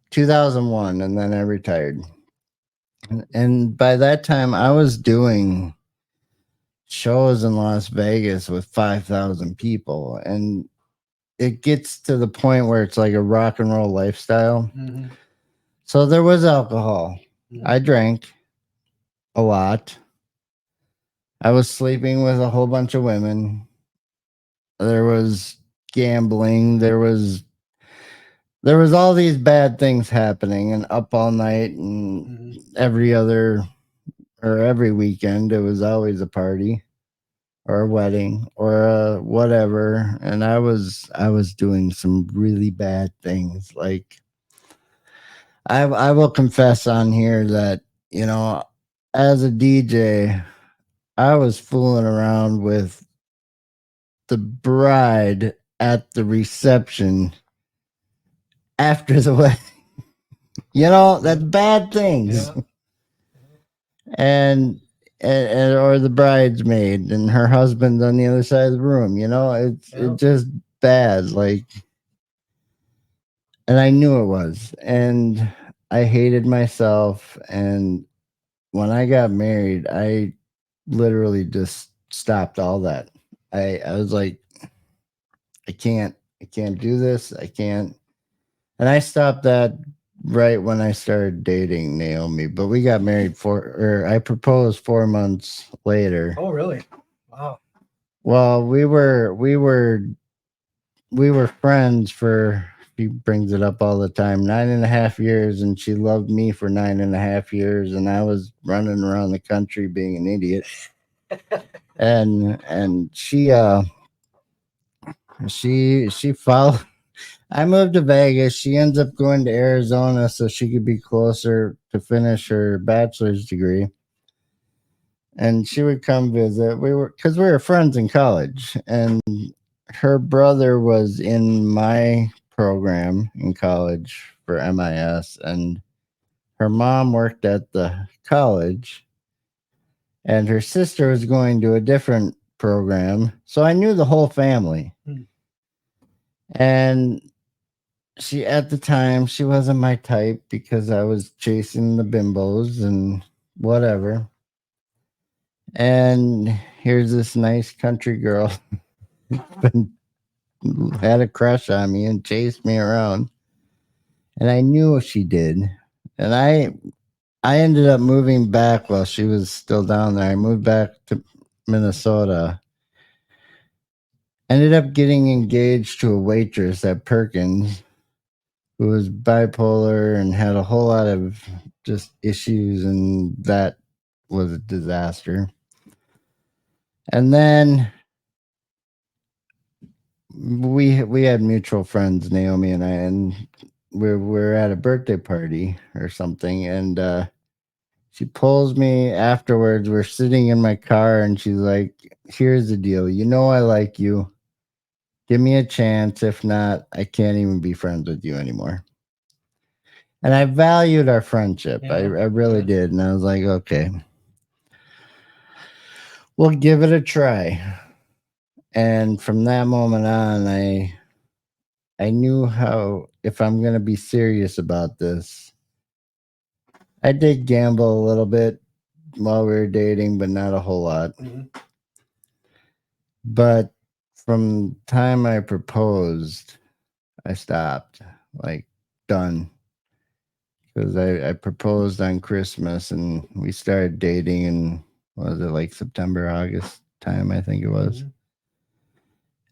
B: 2001, and then I retired. And by that time, I was doing shows in Las Vegas with 5,000 people. And it gets to the point where it's like a rock and roll lifestyle.
C: Mm-hmm.
B: So there was alcohol.
C: Mm-hmm.
B: I drank a lot. I was sleeping with a whole bunch of women. There was gambling. There was all these bad things happening, and up all night, and every weekend it was always a party or a wedding or whatever. And I was doing some really bad things. Like I will confess on here that, as a DJ, I was fooling around with the bride at the reception after the wedding. That's bad things.
C: Yeah.
B: And or the bridesmaid and her husband on the other side of the room. It's just bad. Like, and I knew it was, and I hated myself. And when I got married, I literally just stopped all that. I was like, I can't do this. I can't. And I stopped that right when I started dating Naomi. But we got married I proposed 4 months later.
C: Oh, really? Wow.
B: Well, we were friends for, she brings it up all the time, 9.5 years, and she loved me for 9.5 years, and I was running around the country being an idiot. and she followed. I moved to Vegas. She ends up going to Arizona so she could be closer to finish her bachelor's degree. And she would come visit. Because we were friends in college. And her brother was in my program in college for MIS. And her mom worked at the college. And her sister was going to a different program. So I knew the whole family. And at the time, she wasn't my type because I was chasing the bimbos and whatever. And here's this nice country girl had a crush on me and chased me around. And I knew she did. And I ended up moving back while she was still down there. I moved back to Minnesota. Ended up getting engaged to a waitress at Perkins who was bipolar and had a whole lot of just issues, and that was a disaster. And then we had mutual friends, Naomi and I, and we're at a birthday party or something, and She pulls me afterwards. We're sitting in my car, and she's like, "Here's the deal. You know I like you. Give me a chance. If not, I can't even be friends with you anymore." And I valued our friendship. I really did. And I was like, okay, we'll give it a try. And from that moment on, I knew how, if I'm going to be serious about this, I did gamble a little bit while we were dating, but not a whole lot. But from the time I proposed, I stopped, like, done. Because I proposed on Christmas and we started dating in, was it like September, August time, I think it was.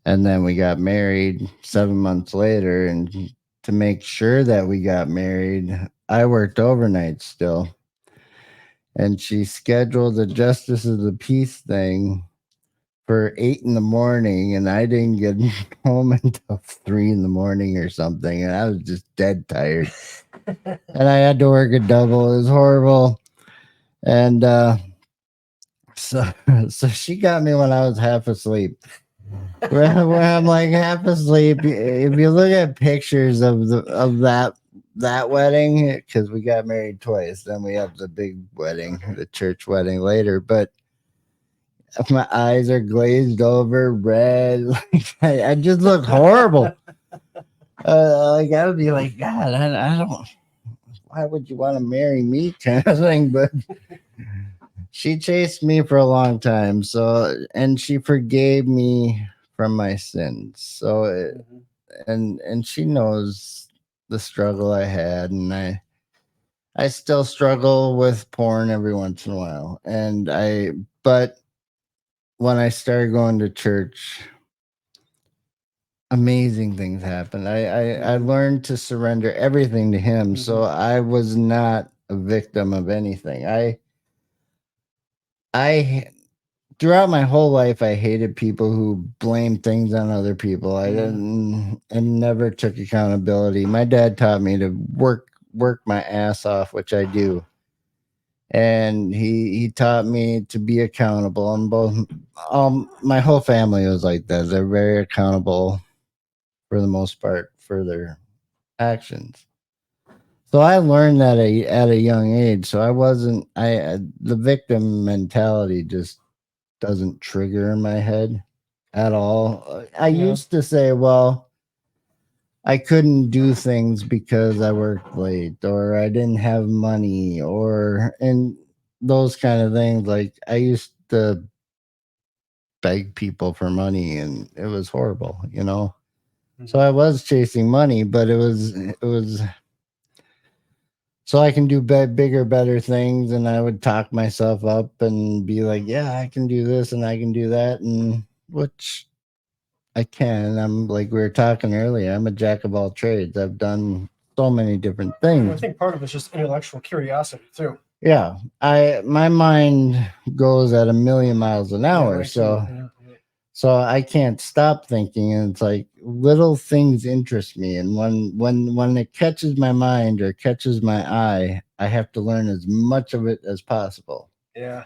B: And then we got married 7 months later. And to make sure that we got married, I worked overnight still. And she scheduled the Justice of the Peace thing for 8 in the morning. And I didn't get home until 3 in the morning or something. And I was just dead tired. And I had to work a double. It was horrible. And so she got me when I was half asleep. Where I'm like half asleep. If you look at pictures of that wedding, because we got married twice, then we have the big wedding, the church wedding later. But my eyes are glazed over, red. Like I just look horrible. Like I would be like, God, I don't. Why would you want to marry me, kind of thing? But she chased me for a long time. So, and she forgave me from my sins. So, and she knows the struggle I had, and I still struggle with porn every once in a while. But when I started going to church, amazing things happened. I learned to surrender everything to him. So I was not a victim of anything. I throughout my whole life, I hated people who blamed things on other people. I didn't and never took accountability. My dad taught me to work my ass off, which I do. And he taught me to be accountable. And both my whole family was like that. They're very accountable for the most part for their actions. So I learned that at a young age. So I wasn't the victim mentality just doesn't trigger in my head at all. I used to say, well, I couldn't do things because I worked late or I didn't have money and those kind of things. Like I used to beg people for money and it was horrible, you know? So I was chasing money, but it was so I can do bigger, better things. And I would talk myself up and be like, yeah, I can do this and I can do that. And which I can. I'm like we were talking earlier. I'm a jack of all trades. I've done so many different things.
C: I think part of it's just intellectual curiosity too.
B: Yeah, my mind goes at 1,000,000 miles an hour, so I can't stop thinking. And it's like little things interest me, and when it catches my mind or catches my eye, I have to learn as much of it as possible.
C: Yeah.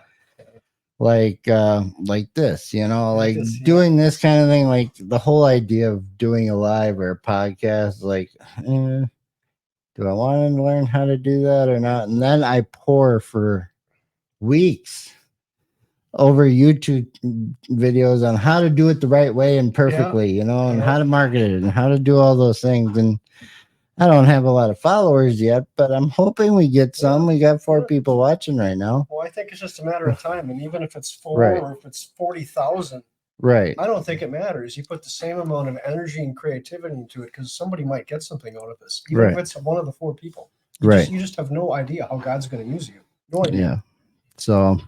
B: Like this, like doing this kind of thing, like the whole idea of doing a live or a podcast, like do I want to learn how to do that or not? And then I pour for weeks over YouTube videos on how to do it the right way and perfectly, and how to market it and how to do all those things. And I don't have a lot of followers yet, but I'm hoping we get some. We got 4 people watching right now.
C: Well, I think it's just a matter of time. And even if it's 4 or if it's 40,000,
B: right?
C: I don't think it matters. You put the same amount of energy and creativity into it because somebody might get something out of this, even if it's one of the 4 people. You just have no idea how God's going to use you. No idea.
B: Yeah. So,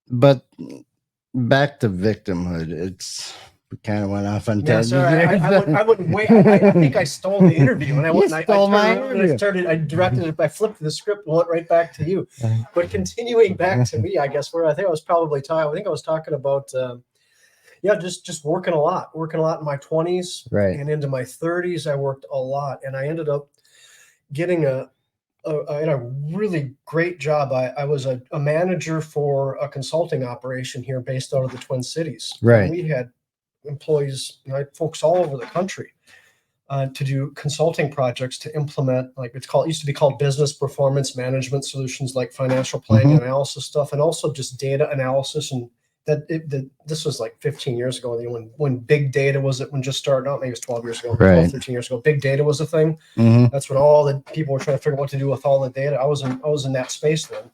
B: but back to victimhood. We kind of went off on tangent.
C: I wouldn't wait. I think I stole the interview, and I directed it. I flipped the script and went right back to you. But continuing back to me, I guess I think I was talking about, just working a lot in my 20s,
B: right,
C: and into my 30s. I worked a lot, and I ended up getting a I had a really great job. I was a manager for a consulting operation here based out of the Twin Cities.
B: Right.
C: And we had employees, folks all over the country to do consulting projects to implement, like it used to be called business performance management solutions, like financial planning analysis stuff, and also just data analysis. And this was like 15 years ago, when big data was when just starting out. Maybe it was 12 years ago, 12, 13 years ago. Big data was a thing. That's when all the people were trying to figure out what to do with all the data. I was in that space then.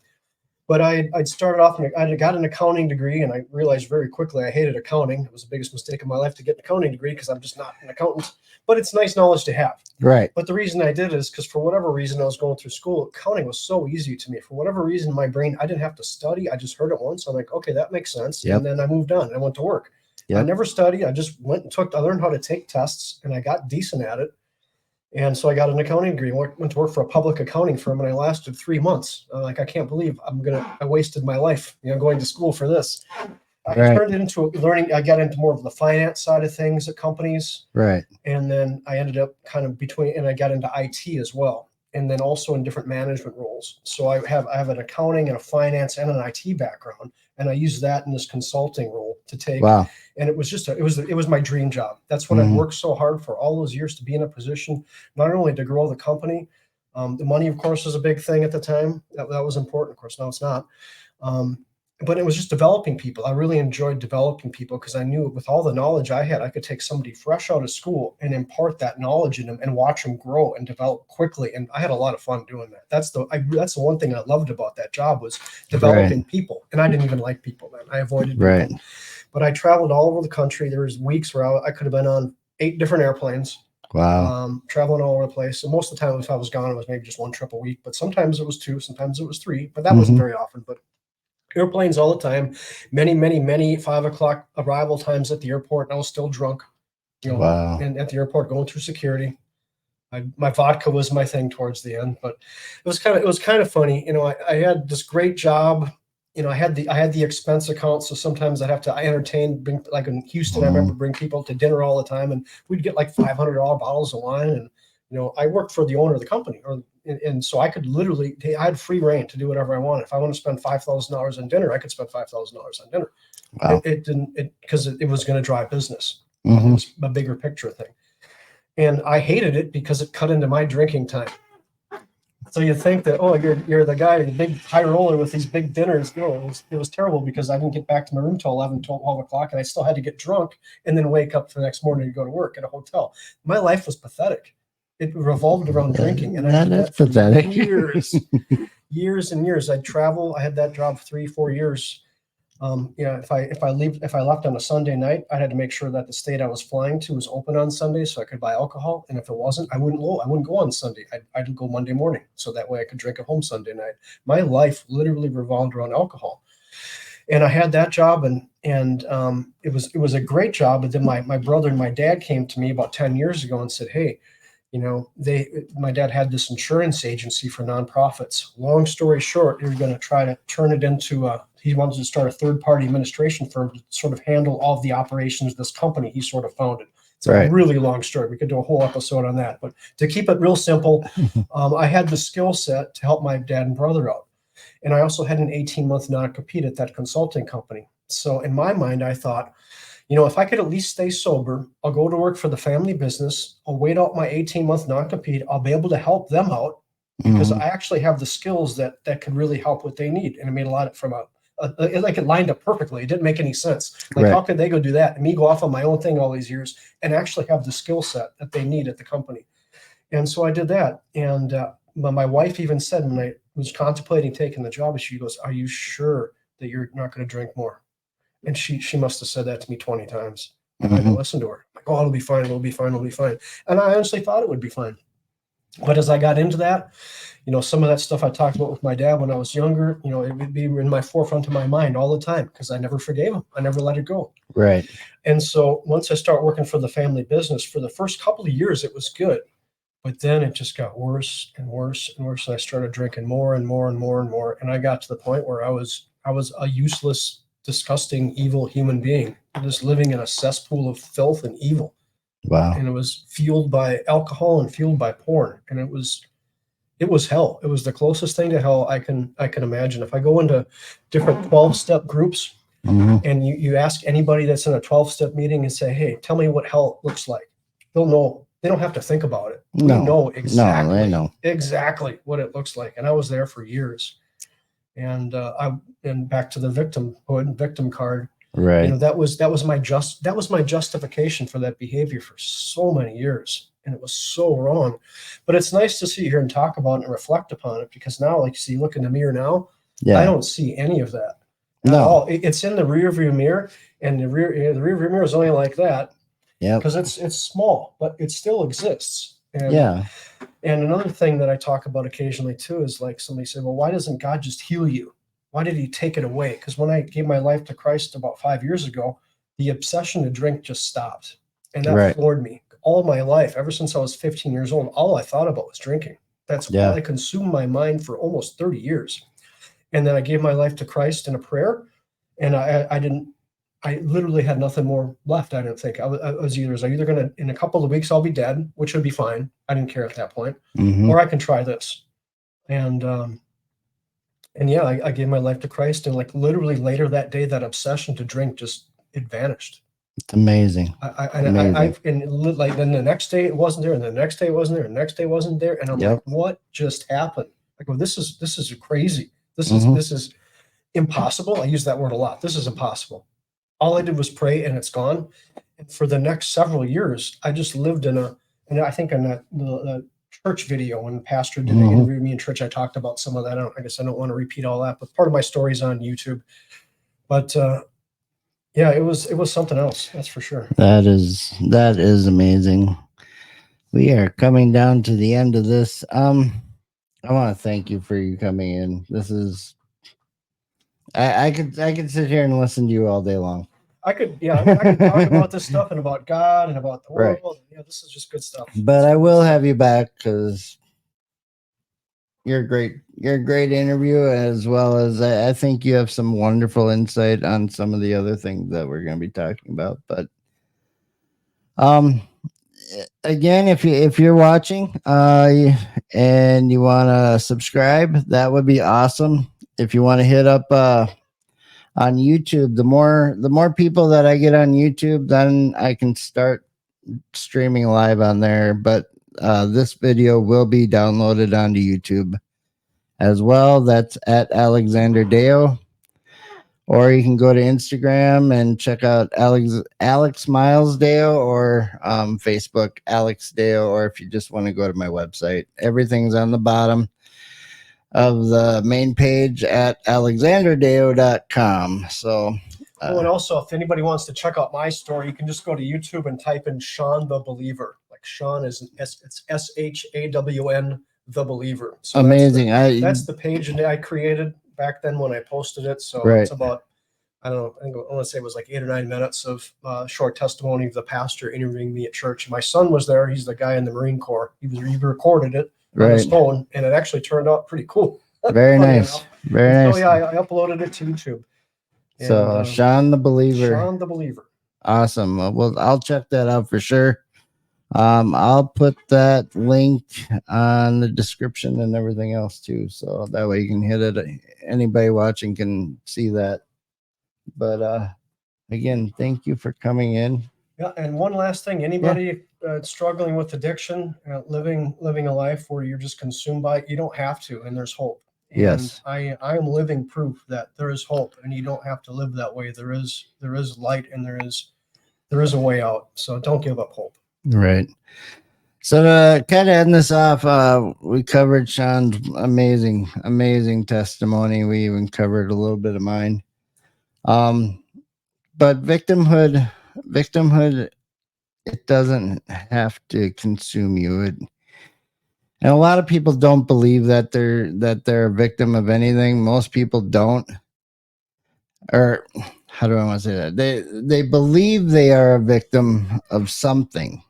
C: But I'd started off, and I got an accounting degree, and I realized very quickly I hated accounting. It was the biggest mistake of my life to get an accounting degree, because I'm just not an accountant. But it's nice knowledge to have.
B: Right.
C: But the reason I did is because for whatever reason I was going through school, accounting was so easy to me. For whatever reason, my brain, I didn't have to study. I just heard it once. I'm like, okay, that makes sense.
B: Yep.
C: And then I moved on. I went to work. Yep. I never studied. I just went and I learned how to take tests, and I got decent at it. And so I got an accounting degree, went to work for a public accounting firm, and I lasted 3 months. I can't believe I wasted my life, going to school for this. I turned it into learning. I got into more of the finance side of things at companies.
B: Right.
C: And then I ended up kind of and I got into IT as well. And then also in different management roles. So I have an accounting and a finance and an IT background. And I use that in this consulting role to take.
B: Wow.
C: And it was just it was my dream job. That's what I worked so hard for all those years, to be in a position, not only to grow the company. The money, of course, was a big thing at the time. That was important. Of course, now it's not. But it was just developing people. I really enjoyed developing people, because I knew with all the knowledge I had, I could take somebody fresh out of school and impart that knowledge in them and watch them grow and develop quickly. And I had a lot of fun doing that. That's the one thing I loved about that job, was developing people. And I didn't even like people then. I avoided people. But I traveled all over the country. There was weeks where I could have been on 8 different airplanes.
B: Wow.
C: Traveling all over the place. And most of the time, if I was gone, it was maybe just 1 trip a week. But sometimes it was 2, sometimes it was 3. But that wasn't very often. But airplanes all the time, many 5 o'clock arrival times at the airport, and I was still drunk,
B: Wow.
C: and at the airport going through security. My vodka was my thing towards the end, but it was kind of funny. I had this great job. I had the expense account, so sometimes I'd have to entertain, like in Houston, I remember bring people to dinner all the time, and we'd get like $500 bottles of wine, and I worked for the owner of the company, and so I could literally, I had free reign to do whatever I wanted. If I want to spend $5,000 on dinner, I could spend $5,000 on dinner.
B: Wow.
C: It didn't, because it was going to drive business. It was a bigger picture thing. And I hated it because it cut into my drinking time. So you think that, oh, you're the guy, the big high roller with these big dinners. It was terrible, because I didn't get back to my room till 11, 12 o'clock, and I still had to get drunk and then wake up the next morning to go to work at a hotel. My life was pathetic. It revolved around drinking, and I did that for
B: pathetic.
C: years and years. I'd travel. I had that job 3-4 years. If I left on a Sunday night, I had to make sure that the state I was flying to was open on Sunday, so I could buy alcohol. And if it wasn't, I wouldn't go on Sunday. I'd go Monday morning, so that way I could drink at home Sunday night. My life literally revolved around alcohol. And I had that job, and it was a great job. But then my brother and my dad came to me about 10 years ago and said, hey, my dad had this insurance agency for nonprofits. Long story short, he was going to try to turn it into he wanted to start a third-party administration firm to sort of handle all of the operations of this company he sort of founded. It's a really long story. We could do a whole episode on that. But to keep it real simple, I had the skill set to help my dad and brother out. And I also had an 18-month non-compete at that consulting company. So in my mind, I thought, if I could at least stay sober, I'll go to work for the family business. I'll wait out my 18-month non-compete. I'll be able to help them out, because I actually have the skills that could really help what they need. And I made a lot from it lined up perfectly. It didn't make any sense. Like, how could they go do that and me go off on my own thing all these years and actually have the skill set that they need at the company? And so I did that. And my wife even said, when I was contemplating taking the job, she goes, "Are you sure that you're not going to drink more?" And she must have said that to me 20 times. I didn't listen to her. Like, oh, it'll be fine. It'll be fine. It'll be fine. And I honestly thought it would be fine. But as I got into that, some of that stuff I talked about with my dad when I was younger, it would be in my forefront of my mind all the time, because I never forgave him. I never let it go.
B: Right.
C: And so once I started working for the family business, for the first couple of years, it was good. But then it just got worse and worse and worse. And I started drinking more and more and more and more. And I got to the point where I was a useless, disgusting, evil human being, just living in a cesspool of filth and evil.
B: Wow.
C: And it was fueled by alcohol and fueled by porn. And it was it was hell. It was the closest thing to hell I can imagine. If I go into different 12-step groups and you ask anybody that's in a 12-step meeting and say, hey, tell me what hell looks like, they'll know. They don't have to think about it.
B: No,
C: we know exactly,
B: they know
C: exactly what it looks like. And I was there for years. And and back to the victim card.
B: Right.
C: You know, that was my justification for that behavior for so many years. And it was so wrong. But it's nice to sit here and talk about it and reflect upon it, because now, like, see, look in the mirror now, I don't see any of that at all. It's in the rear view mirror, and the rear view mirror is only like that. Yeah. Because it's small, but it still exists. And and another thing that I talk about occasionally too is, like, somebody said, well, why doesn't God just heal you? Why did he take it away? Because when I gave my life to Christ about 5 years ago, the obsession to drink just stopped. And that floored me. All my life, ever since I was 15 years old, all I thought about was drinking. That's all I consumed my mind for almost 30 years. And then I gave my life to Christ in a prayer, and I literally had nothing more left. I didn't think. I was either going to, in a couple of weeks, I'll be dead, which would be fine. I didn't care at that point. Or I can try this. And yeah, I gave my life to Christ, and, like, literally later that day, that obsession to drink it vanished.
B: It's amazing.
C: And like, then the next day it wasn't there, and the next day it wasn't there, and the next day it wasn't there, and I'm like, what just happened? I go, this is crazy. This is impossible. I use that word a lot. This is impossible. All I did was pray, and it's gone. And for the next several years, I just lived and I think in the church video, when the pastor did the interview with me in church, I talked about some of that. I guess I don't want to repeat all that, but part of my story's on YouTube. But yeah, it was something else. That's for sure. That is amazing. We are coming down to the end of this. I want to thank you for you coming in. This is, I could sit here and listen to you all day long. I could talk about this stuff and about God and about the world. Right. Yeah, this is just good stuff. But I will have you back, because you're a great interview, as well as I think you have some wonderful insight on some of the other things that we're going to be talking about. But again, if you're watching and you want to subscribe, that would be awesome. If you want to hit up on YouTube, the more people that I get on YouTube, then I can start streaming live on there. But this video will be downloaded onto YouTube as well. That's at Alexander Deyo. Or you can go to Instagram and check out Alex Miles Deyo, or Facebook Alex Deyo, or if you just want to go to my website, everything's on the bottom of the main page at alexanderdeyo.com. So and also, if anybody wants to check out my story, you can just go to YouTube and type in Shawn the Believer. Like, Shawn is it's SHAWN the Believer. So amazing. That's the page that I created back then when I posted it. So it's about, I don't know, I want to say it was like 8 or 9 minutes of short testimony of the pastor interviewing me at church. My son was there. He's the guy in the Marine Corps. He recorded it on his phone, and it actually turned out pretty cool. Very nice. Very nice. So yeah, I uploaded it to YouTube. And, so Shawn the Believer. Shawn the Believer. Awesome. Well, I'll check that out for sure. I'll put that link on the description and everything else too, so that way you can hit it. Anybody watching can see that. But again, thank you for coming in. Yeah, and one last thing: anybody struggling with addiction, living a life where you're just consumed by it, you don't have to, and there's hope. And yes, I am living proof that there is hope, and you don't have to live that way. There is light, and there is a way out. So don't give up hope. Right. So to kind of end this off, we covered Shawn's amazing testimony. We even covered a little bit of mine. But victimhood, it doesn't have to consume you. And a lot of people don't believe that they're a victim of anything. Most people don't. Or how do I want to say that? They believe they are a victim of something,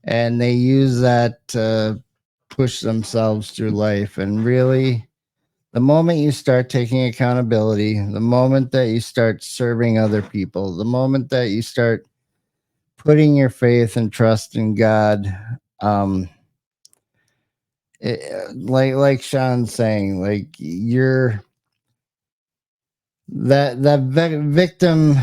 C: and they use that to push themselves through life. And really, the moment you start taking accountability, the moment that you start serving other people, the moment that you start putting your faith and trust in God,
B: like Shawn's saying, like you're that victim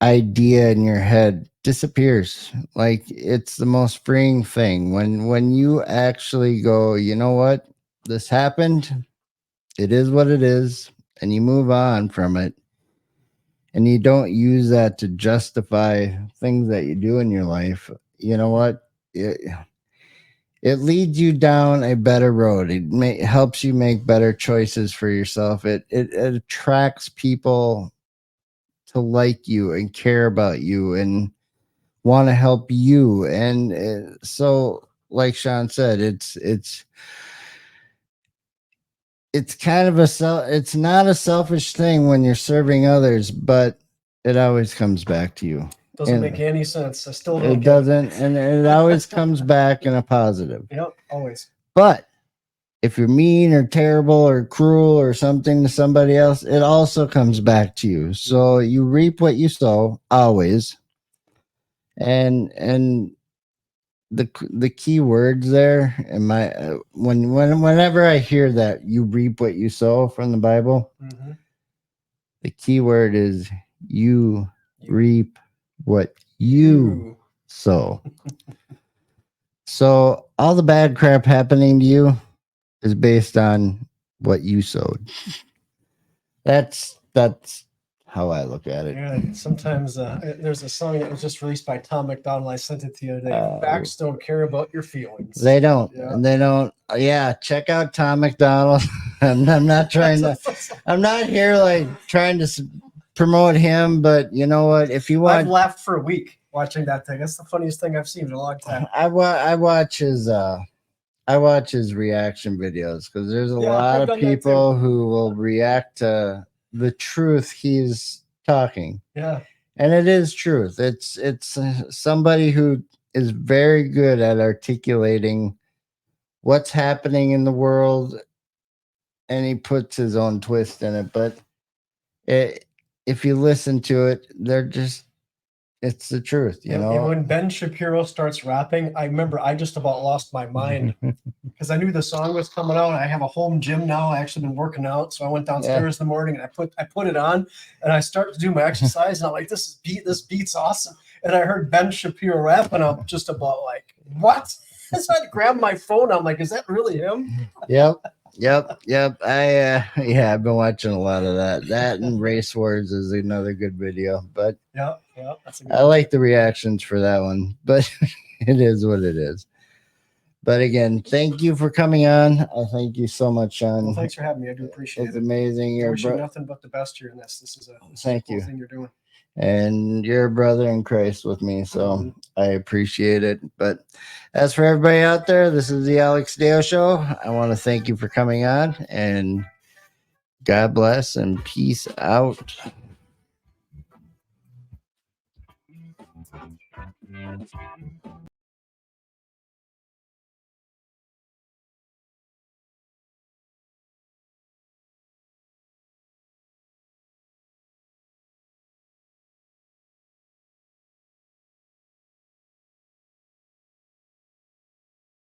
B: idea in your head disappears. Like it's the most freeing thing when you actually go, you know what, this happened, it is what it is, and you move on from it, and you don't use that to justify things that you do in your life. You know what, it leads you down a better road. It helps you make better choices for yourself. It attracts people to like you and care about you and want to help you. And so, like Shawn said, it's kind of it's not a selfish thing when you're serving others, but it always comes back to you.
C: Doesn't make any sense. I still don't
B: It
C: get
B: doesn't, and it always comes back in a positive.
C: Yep, always.
B: But if you're mean or terrible or cruel or something to somebody else, it also comes back to you. So you reap what you sow always. And the key words there in my whenever I hear that you reap what you sow from the Bible, the key word is you reap what you sow. So all the bad crap happening to you is based on what you sowed. That's how I look at it.
C: Yeah, sometimes there's a song that was just released by Tom McDonald. I sent it to you today. Facts don't care about your feelings.
B: They don't.
C: Yeah.
B: And they don't. Yeah, check out Tom McDonald. I'm not trying to. I'm not here like trying to promote him, but you know what? If you want,
C: I've laughed for a week watching that thing. That's the funniest thing I've seen in a long time.
B: I watch his reaction videos because there's a lot of people who will react to the truth he's talking.
C: Yeah.
B: And it is truth. It's somebody who is very good at articulating what's happening in the world, and he puts his own twist in it. But if you listen to it, it's the truth, you know.
C: And when Ben Shapiro starts rapping, I remember I just about lost my mind because I knew the song was coming out. I have a home gym now. I actually been working out, so I went downstairs in the morning and I put it on and I start to do my exercise and I'm like, this beat's awesome. And I heard Ben Shapiro rap and I'm just about like, what? So I grabbed my phone. I'm like, is that really him?
B: Yep. I've been watching a lot of that and Race Wars is another good video, but
C: that's a good
B: I like the reactions for that one, but it is what it is. But again, thank you for coming on. I thank you so much, Shawn.
C: Well, thanks for having me. I do appreciate it.
B: It's amazing.
C: I wish you nothing but the best here in this. This is a cool thing you're doing.
B: And you're a brother in Christ with me, so I appreciate it. But as for everybody out there, this is the Alex Deyo Show. I want to thank you for coming on, and God bless and peace out.